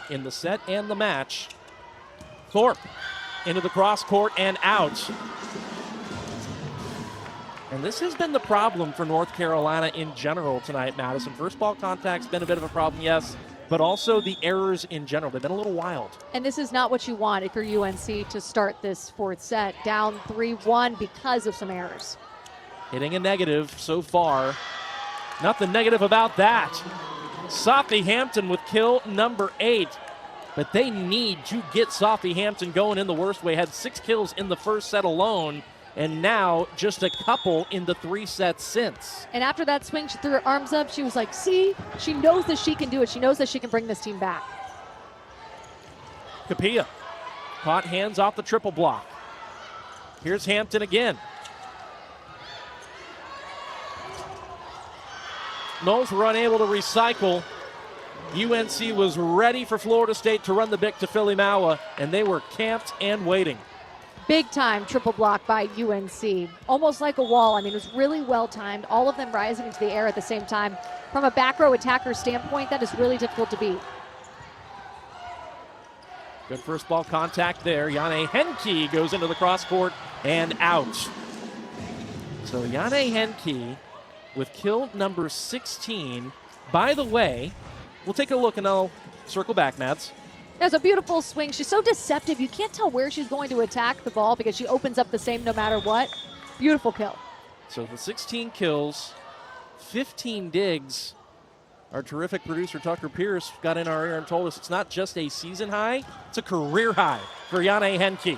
in the set and the match. Thorpe into the cross court and out. And this has been the problem for North Carolina in general tonight, Madison. First ball contact's been a bit of a problem, yes, but also the errors in general. They've been a little wild. And this is not what you want if you're UNC to start this fourth set. Down 3-1 because of some errors. Hitting a negative so far. Nothing negative about that. Sophie Hampton with kill number 8. But they need to get Sophie Hampton going in the worst way. Had 6 kills in the first set alone. And now just a couple in the 3 sets since. And after that swing, she threw her arms up. She was like, see, she knows that she can do it. She knows that she can bring this team back. Capilla caught hands off the triple block. Here's Hampton again. Noles were unable to recycle. UNC was ready for Florida State to run the bick to Philly Mauer, and they were camped and waiting. Big time triple block by UNC. Almost like a wall. I mean, it was really well timed. All of them rising into the air at the same time. From a back row attacker standpoint, that is really difficult to beat. Good first ball contact there. Jane Henke goes into the cross court and out. So Jane Henke with kill number 16. By the way, we'll take a look and I'll circle back, Mads. There's a beautiful swing. She's so deceptive. You can't tell where she's going to attack the ball because she opens up the same no matter what. Beautiful kill. So the 16 kills, 15 digs. Our terrific producer, Tucker Pierce, got in our ear and told us it's not just a season high, it's a career high for Jane Henke.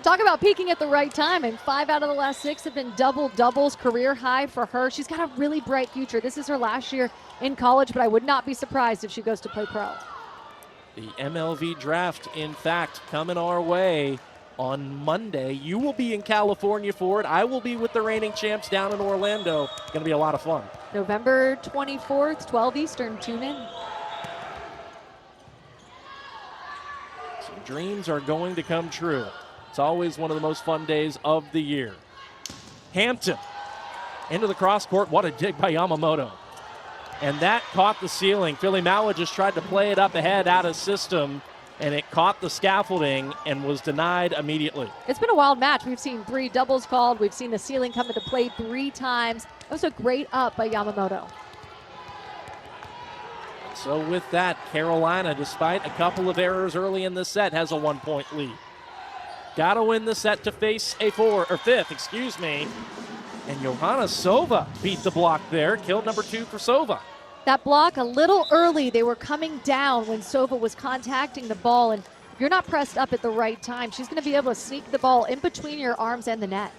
Talk about peaking at the right time, and 5 out of the last 6 have been double-doubles, career high for her. She's got a really bright future. This is her last year in college, but I would not be surprised if she goes to play pro. The MLV draft, in fact, coming our way on Monday. You will be in California for it. I will be with the reigning champs down in Orlando. Going to be a lot of fun. November 24th, 12 Eastern. Tune in. So dreams are going to come true. It's always one of the most fun days of the year. Hampton into the cross court. What a dig by Yamamoto. And that caught the ceiling. Philly Mauer just tried to play it up ahead out of system, and it caught the scaffolding and was denied immediately. It's been a wild match. We've seen 3 doubles called. We've seen the ceiling come into play 3 times. That was a great up by Yamamoto. So with that, Carolina, despite a couple of errors early in the set, has a 1-point lead. Got to win the set to face a 5th. And Johanna Sova beat the block there. Killed number 2 for Sova. That block a little early. They were coming down when Sova was contacting the ball. And if you're not pressed up at the right time, she's going to be able to sneak the ball in between your arms and the net.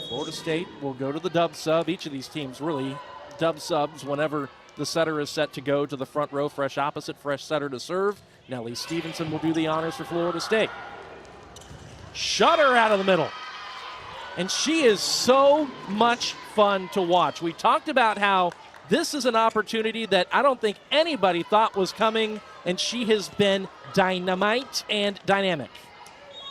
Florida State will go to the dub sub. Each of these teams really dub subs whenever the setter is set to go to the front row, fresh opposite, fresh setter to serve. Nellie Stevenson will do the honors for Florida State. Shutter out of the middle. And she is so much fun to watch. We talked about how this is an opportunity that I don't think anybody thought was coming, and she has been dynamite and dynamic.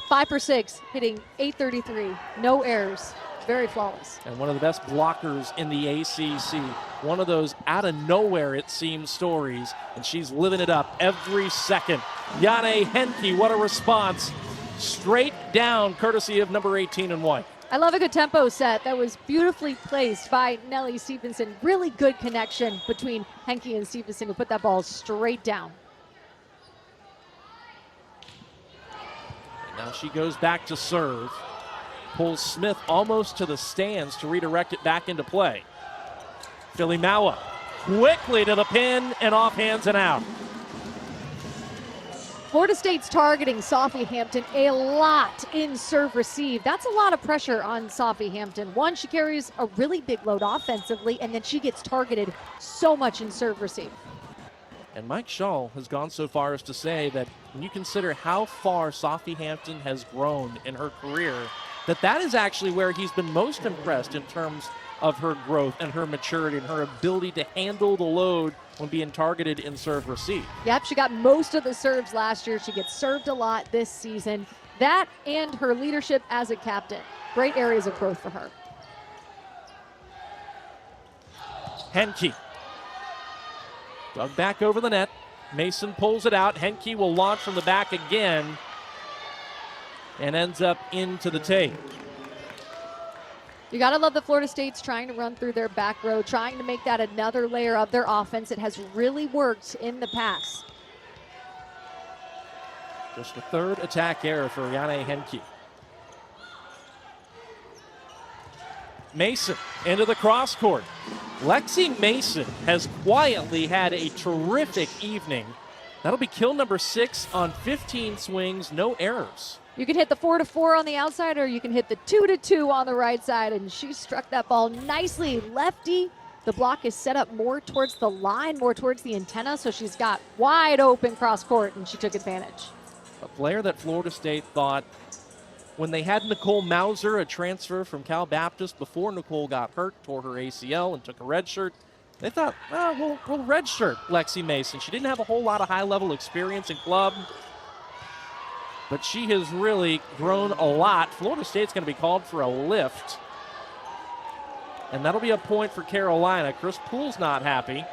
5 for 6, hitting .833, no errors, very flawless. And one of the best blockers in the ACC. One of those out of nowhere, it seems, stories, and she's living it up every second. Yane Henke, what a response. Straight down, courtesy of number 18 in white. I love a good tempo set that was beautifully placed by Nellie Stevenson. Really good connection between Henke and Stevenson to put that ball straight down. And now she goes back to serve. Pulls Smith almost to the stands to redirect it back into play. Philly Maua quickly to the pin and off hands and out. Florida State's targeting Sophie Hampton a lot in serve receive. That's a lot of pressure on Sophie Hampton. One, she carries a really big load offensively, and then she gets targeted so much in serve receive. And Mike Shaw has gone so far as to say that when you consider how far Sophie Hampton has grown in her career, that is actually where he's been most impressed in terms of her growth and her maturity and her ability to handle the load when being targeted in serve receive. Yep, she got most of the serves last year. She gets served a lot this season. That and her leadership as a captain. Great areas of growth for her. Henke. Dug back over the net. Mason pulls it out. Henke will launch from the back again and ends up into the tape. You got to love that Florida State's trying to run through their back row, trying to make that another layer of their offense. It has really worked in the past. Just the third attack error for Yane Henke. Mason into the cross court. Lexi Mason has quietly had a terrific evening. That'll be kill number 6 on 15 swings, no errors. You can hit the 4-4 on the outside, or you can hit the 2-2 on the right side, and she struck that ball nicely. Lefty, the block is set up more towards the line, more towards the antenna, so she's got wide open cross court, and she took advantage. A player that Florida State thought, when they had Nicole Mauser, a transfer from Cal Baptist, before Nicole got hurt, tore her ACL and took a red shirt, they thought, we'll redshirt Lexi Mason. She didn't have a whole lot of high-level experience in club, but she has really grown a lot. Florida State's going to be called for a lift, and that'll be a point for Carolina. Chris Poole's not happy.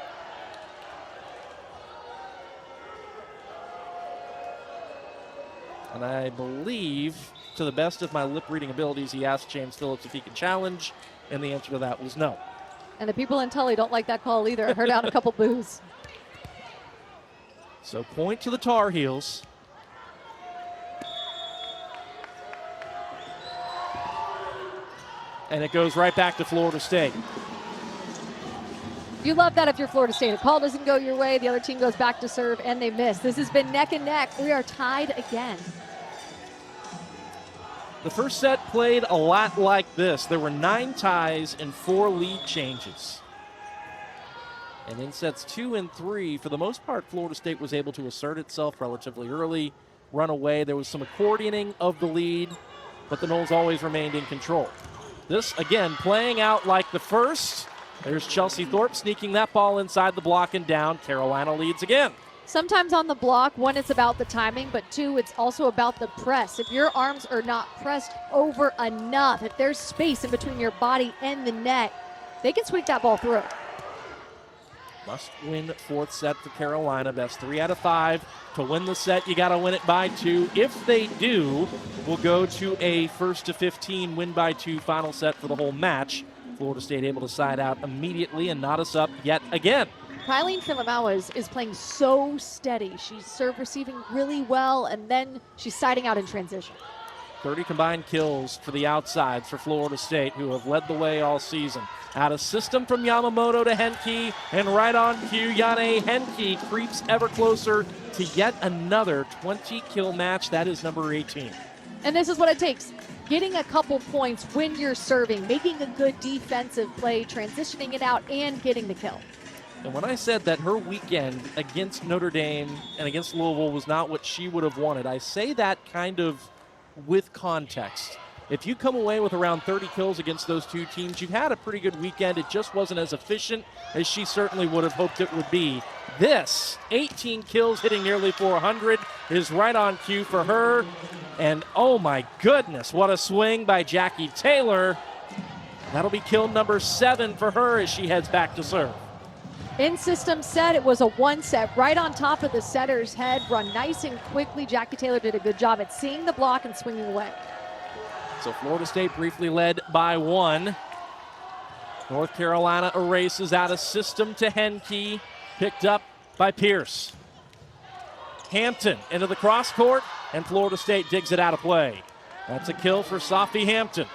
And I believe, to the best of my lip-reading abilities, he asked James Phillips if he could challenge, and the answer to that was no. And the people in Tully don't like that call either. I heard out a couple boos. So point to the Tar Heels. And it goes right back to Florida State. You love that if you're Florida State. A call doesn't go your way, the other team goes back to serve, and they miss. This has been neck and neck. We are tied again. The first set played a lot like this. There were 9 ties and 4 lead changes. And in sets 2 and 3, for the most part, Florida State was able to assert itself relatively early, run away. There was some accordioning of the lead, but the Noles always remained in control. This, again, playing out like the first. There's Chelsea Thorpe sneaking that ball inside the block and down. Carolina leads again. Sometimes on the block, one, it's about the timing, but two, it's also about the press. If your arms are not pressed over enough, if there's space in between your body and the net, they can sweep that ball through. Must win 4th set for Carolina. Best 3 out of 5. To win the set, you got to win it by 2. If they do, we'll go to a 1st to 15 win by 2 final set for the whole match. Florida State able to side out immediately and knot us up yet again. Kylie Filamawa is playing so steady. She's serve receiving really well, and then she's siding out in transition. 30 combined kills for the outsides for Florida State, who have led the way all season. Out of system from Yamamoto to Henke, and right on cue, Yane Henke creeps ever closer to yet another 20-kill match. That is number 18. And this is what it takes. getting a couple points when you're serving, making a good defensive play, transitioning it out, and getting the kill. And when I said that her weekend against Notre Dame and against Louisville was not what she would have wanted, I say that kind of with context. If you come away with around 30 kills against those two teams, you've had a pretty good weekend. It just wasn't as efficient as she certainly would have hoped it would be. This, 18 kills, hitting nearly 400, is right on cue for her. And oh my goodness, what a swing by Jackie Taylor. That'll be kill number 7 for her as she heads back to serve. In system set, it was a 1 set right on top of the setter's head, run nice and quickly. Jackie Taylor did a good job at seeing the block and swinging away. So Florida State briefly led by 1. North Carolina erases out of system to Henke, picked up by Pierce. Hampton into the cross court, and Florida State digs it out of play. That's a kill for Sophie Hampton.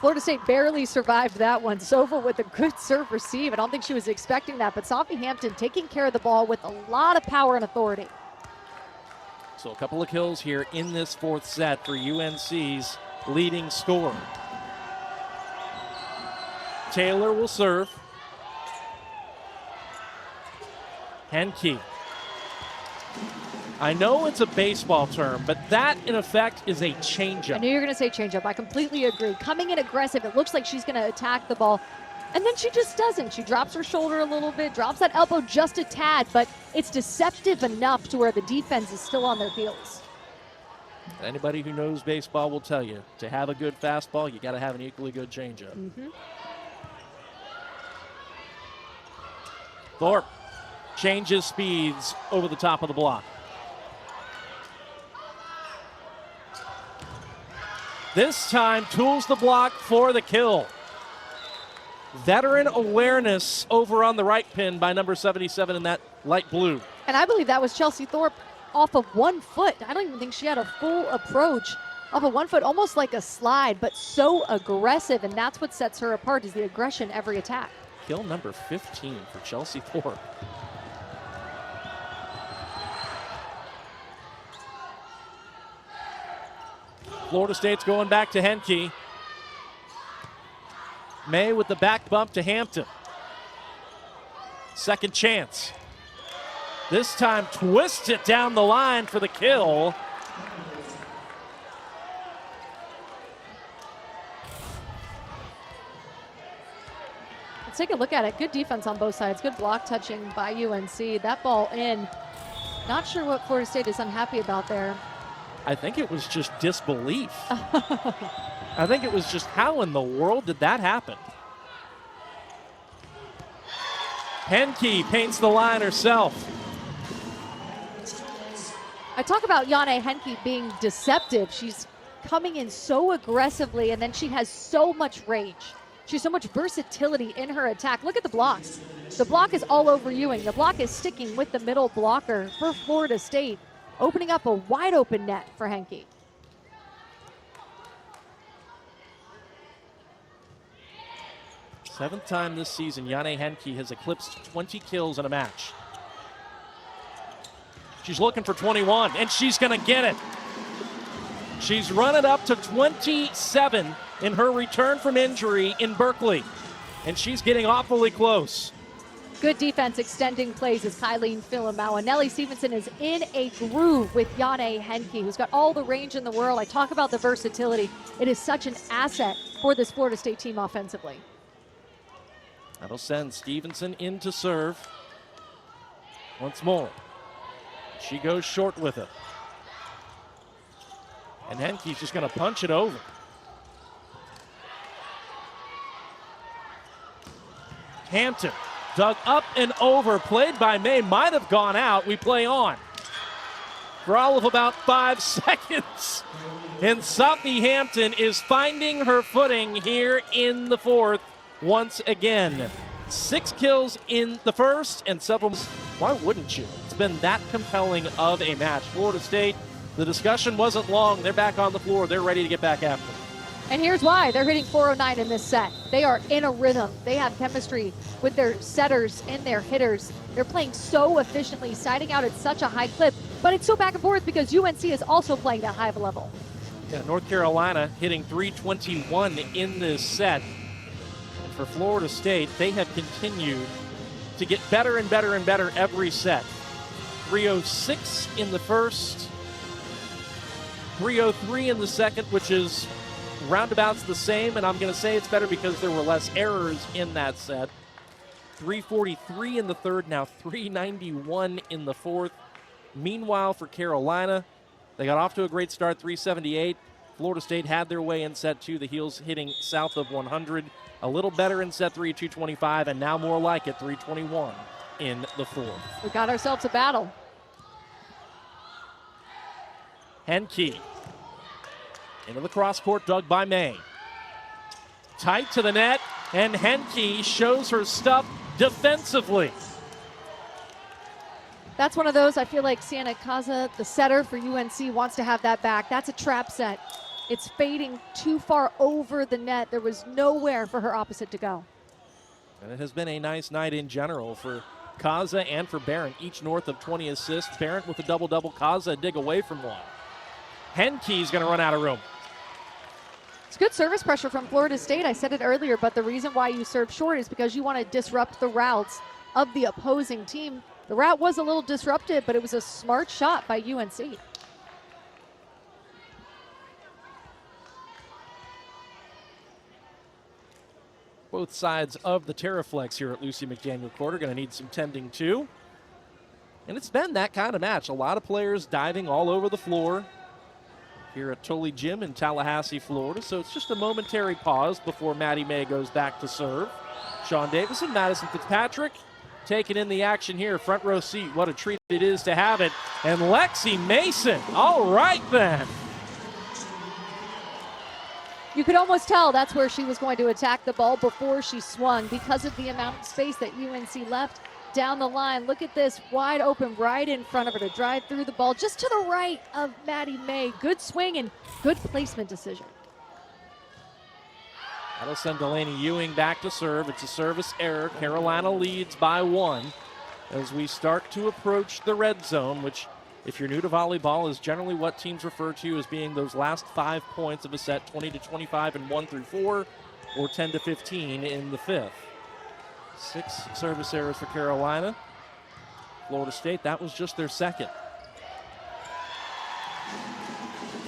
Florida State barely survived that one. Sova with a good serve receive. I don't think she was expecting that, but Sophie Hampton taking care of the ball with a lot of power and authority. So a couple of kills here in this 4th set for UNC's leading scorer. Taylor will serve. Henke. I know it's a baseball term, but that, in effect, is a changeup. I knew you were going to say changeup. I completely agree. Coming in aggressive, it looks like she's going to attack the ball, and then she just doesn't. She drops her shoulder a little bit, drops that elbow just a tad, but it's deceptive enough to where the defense is still on their heels. Anybody who knows baseball will tell you, to have a good fastball, you got to have an equally good changeup. Thorpe changes speeds over the top of the block. This time, tools the block for the kill. Veteran awareness over on the right pin by number 77 in that light blue. And I believe that was Chelsea Thorpe off of 1 foot. I don't even think she had a full approach off of 1 foot, almost like a slide, but so aggressive, and that's what sets her apart is the aggression every attack. Kill number 15 for Chelsea Thorpe. Florida State's going back to Henke. May with the back bump to Hampton. Second chance. This time twists it down the line for the kill. Let's take a look at it. Good defense on both sides. Good block touching by UNC. That ball in. Not sure what Florida State is unhappy about there. I think it was just disbelief. I think it was just, how in the world did that happen? Henke paints the line herself. I talk about Jane Henke being deceptive. She's coming in so aggressively, and then she has so much range. She has so much versatility in her attack. Look at the blocks. The block is all over Ewing. The block is sticking with the middle blocker for Florida State, opening up a wide open net for Henke. Seventh time this season, Jane Henke has eclipsed 20 kills in a match. She's looking for 21, and she's going to get it. She's run it up to 27 in her return from injury in Berkeley, and she's getting awfully close. Good defense extending plays as Kylene Filimow. Nellie Stevenson is in a groove with Jane Henke, who's got all the range in the world. I talk about the versatility. It is such an asset for this Florida State team offensively. That'll send Stevenson in to serve. Once more. She goes short with it. And Henke's just going to punch it over. Hampton dug up and over, played by May, might have gone out. We play on for all of about 5 seconds. And Sophie Hampton is finding her footing here in the 4th once again. 6 kills in the first and several. Why wouldn't you? It's been that compelling of a match. Florida State, the discussion wasn't long. They're back on the floor. They're ready to get back after it. And here's why. They're hitting 409 in this set. They are in a rhythm. They have chemistry with their setters and their hitters. They're playing so efficiently, siding out at such a high clip. But But it's so back and forth because UNC is also playing that high of a level. Yeah, North Carolina hitting 321 in this set. And for Florida State, they have continued to get better and better and better every set. 306 in the first, 303 in the second, which is roundabouts the same, and I'm going to say it's better because there were less errors in that set. 343 in the third, now 391 in the fourth. Meanwhile, for Carolina, they got off to a great start, 378. Florida State had their way in set two, the Heels hitting south of 100. A little better in set three, 225, and now more like it, 321 in the fourth. We got ourselves a battle. Henke into the cross court, dug by May. Tight to the net, and Henke shows her stuff defensively. That's one of those, I feel like Sienna Kaza, the setter for UNC, wants to have that back. That's a trap set. It's fading too far over the net. There was nowhere for her opposite to go. And it has been a nice night in general for Kaza and for Barron, each north of 20 assists. Barron with a double-double, Kaza a dig away from one. Henke's going to run out of room. It's good service pressure from Florida State. I said it earlier, but the reason why you serve short is because you want to disrupt the routes of the opposing team. The route was a little disrupted, but it was a smart shot by UNC. Both sides of the Terraflex here at Lucy McDaniel Court are going to need some tending too. And it's been that kind of match. A lot of players diving all over the floor here at Tully Gym in Tallahassee, Florida. So it's just a momentary pause before Maddie May goes back to serve. Sean Davis and Madison Fitzpatrick taking in the action here. Front row seat. What a treat it is to have it. And Lexi Mason. All right then. You could almost tell that's where she was going to attack the ball before she swung because of the amount of space that UNC left down the line. Look at this, wide open right in front of her to drive through the ball just to the right of Maddie May. Good swing and good placement decision. That'll send Delaney Ewing back to serve. It's a service error. Carolina leads by one as we start to approach the red zone, which, if you're new to volleyball, is generally what teams refer to as being those last 5 points of a set, 20 to 25 in 1 through 4, or 10 to 15 in the fifth. 6 service errors for Carolina. Florida State, that was just their second.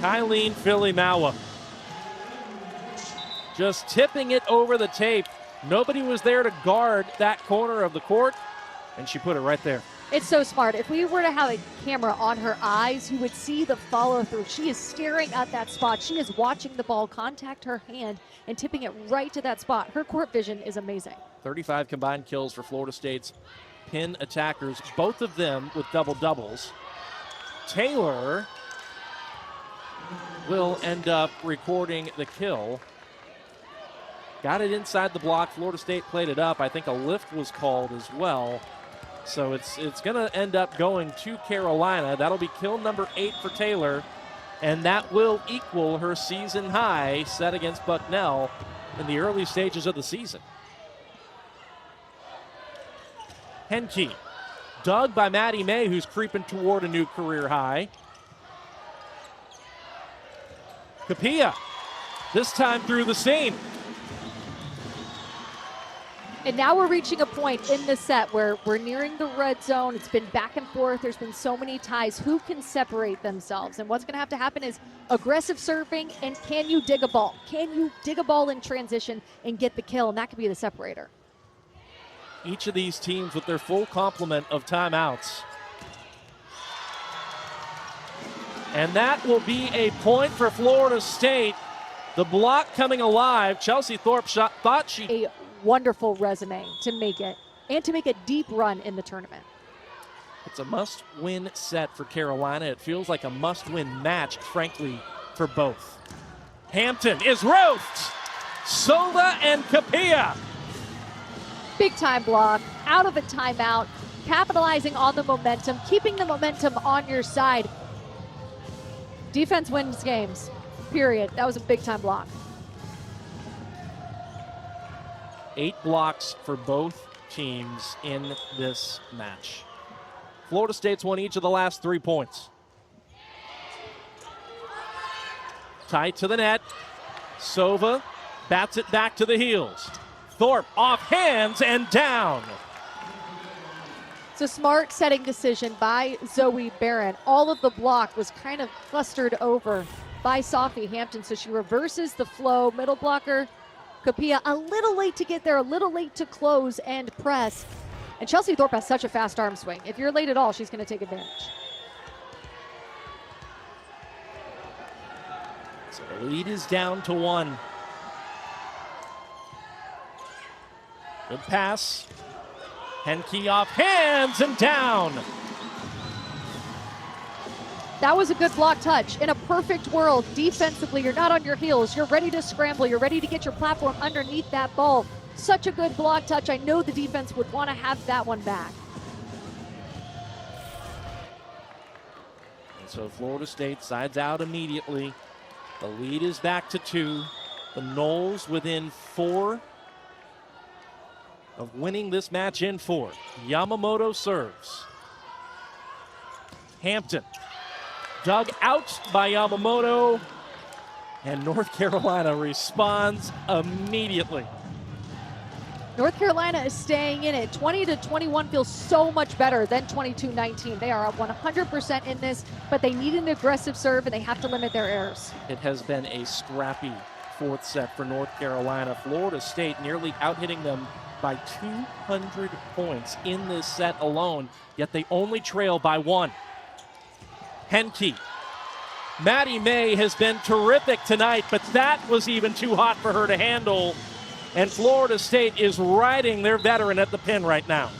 Kylene Filimawa just tipping it over the tape. Nobody was there to guard that corner of the court, and she put it right there. It's so smart. If we were to have a camera on her eyes, you would see the follow through. She is staring at that spot. She is watching the ball contact her hand and tipping it right to that spot. Her court vision is amazing. 35 combined kills for Florida State's pin attackers, both of them with double-doubles. Taylor will end up recording the kill. Got it inside the block. Florida State played it up. I think a lift was called as well. So it's going to end up going to Carolina. That'll be kill number 8 for Taylor, and that will equal her season high set against Bucknell in the early stages of the season. Henke, dug by Maddie May, who's creeping toward a new career high. Capilla, this time through the seam. And now we're reaching a point in the set where we're nearing the red zone. It's been back and forth. There's been so many ties. Who can separate themselves? And what's going to have to happen is aggressive serving, and can you dig a ball? Can you dig a ball in transition and get the kill? And that could be the separator. Each of these teams with their full complement of timeouts. And that will be a point for Florida State. The block coming alive. Chelsea Thorpe thought she... A wonderful resume to make it, and to make a deep run in the tournament. It's a must-win set for Carolina. It feels like a must-win match, frankly, for both. Hampton is roofed. Sola and Capilla. Big time block, out of a timeout, capitalizing on the momentum, keeping the momentum on your side. Defense wins games, period. That was a big time block. 8 blocks for both teams in this match. Florida State's won each of the last 3 points. Tight to the net. Sova bats it back to the heels. Thorpe off hands and down. It's a smart setting decision by Zoe Barron. All of the block was kind of clustered over by Sophie Hampton, so she reverses the flow. Middle blocker, Kapia, a little late to get there, a little late to close and press. And Chelsea Thorpe has such a fast arm swing. If you're late at all, she's going to take advantage. So the lead is down to 1. Good pass. Henke off hands and down. That was a good block touch. In a perfect world, defensively, you're not on your heels. You're ready to scramble. You're ready to get your platform underneath that ball. Such a good block touch. I know the defense would want to have that one back. And so Florida State sides out immediately. The lead is back to 2. The Noles within 4 of winning this match in 4. Yamamoto serves. Hampton dug out by Yamamoto, and North Carolina responds immediately. North Carolina is staying in it. 20-21 feels so much better than 22-19. They are 100% in this, but they need an aggressive serve and they have to limit their errors. It has been a scrappy 4th set for North Carolina. Florida State nearly out-hitting them by 200 points in this set alone, yet they only trail by 1. Henke. Maddie May has been terrific tonight, but that was even too hot for her to handle. And Florida State is riding their veteran at the pin right now.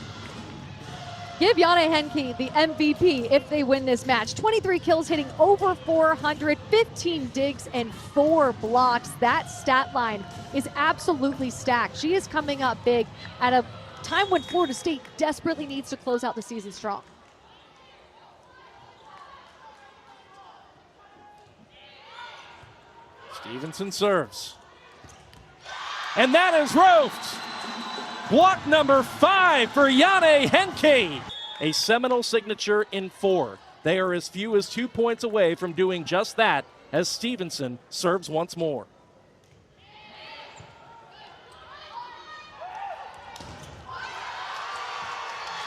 Give Jane Henke the MVP if they win this match. 23 kills, hitting over 400, 15 digs, and 4 blocks. That stat line is absolutely stacked. She is coming up big at a time when Florida State desperately needs to close out the season strong. Stevenson serves. And that is roofed. Block number 5 for Jane Henke. A Seminole signature in 4. They are as few as 2 points away from doing just that as Stevenson serves once more.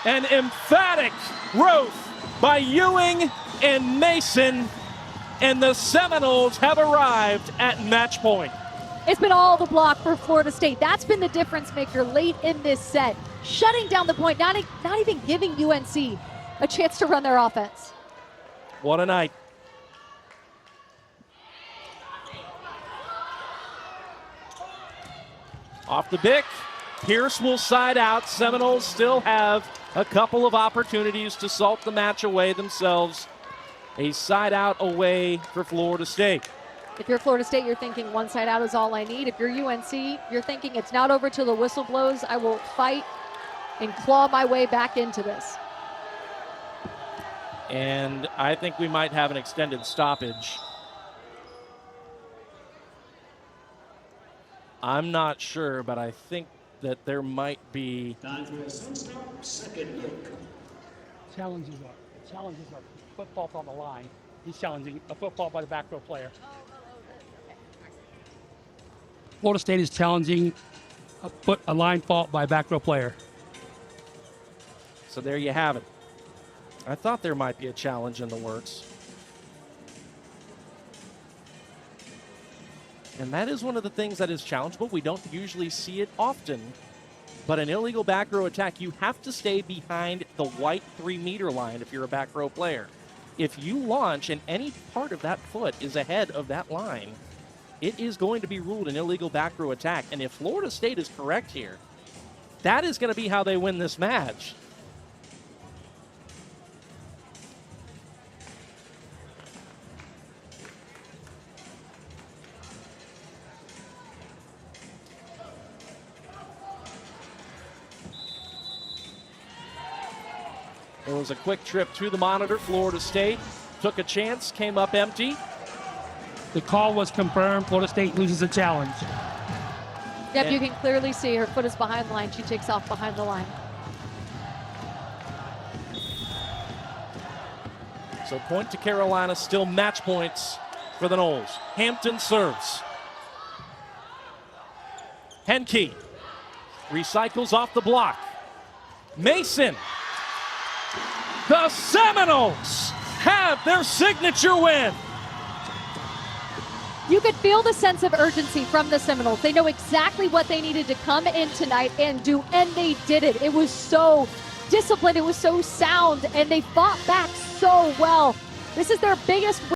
An emphatic roof by Ewing and Mason, and the Seminoles have arrived at match point. It's been all the block for Florida State. That's been the difference maker late in this set. Shutting down the point, not even giving UNC a chance to run their offense. What a night. Off the Bick. Pierce will side out. Seminoles still have a couple of opportunities to salt the match away themselves. A side out away for Florida State. If you're Florida State, you're thinking one side out is all I need. If you're UNC, you're thinking it's not over till the whistle blows. I will fight and claw my way back into this. And I think we might have an extended stoppage. I'm not sure, but I think that there might be. Challenges are football on the line. He's challenging a football by the back row player. Florida State is challenging a line fault by a back row player. So there you have it. I thought there might be a challenge in the works. And that is one of the things that is challengeable. We don't usually see it often. But an illegal back row attack, you have to stay behind the white 3-meter line if you're a back row player. If you launch and any part of that foot is ahead of that line, it is going to be ruled an illegal back row attack. And if Florida State is correct here, that is going to be how they win this match. It was a quick trip to the monitor. Florida State took a chance, came up empty. The call was confirmed. Florida State loses a challenge. Yep, you can clearly see her foot is behind the line. She takes off behind the line. So point to Carolina, still match points for the Noles. Hampton serves. Henke recycles off the block. Mason. The Seminoles have their signature win. You could feel the sense of urgency from the Seminoles. They know exactly what they needed to come in tonight and do, and they did it. It was so disciplined, it was so sound, and they fought back so well. This is their biggest win.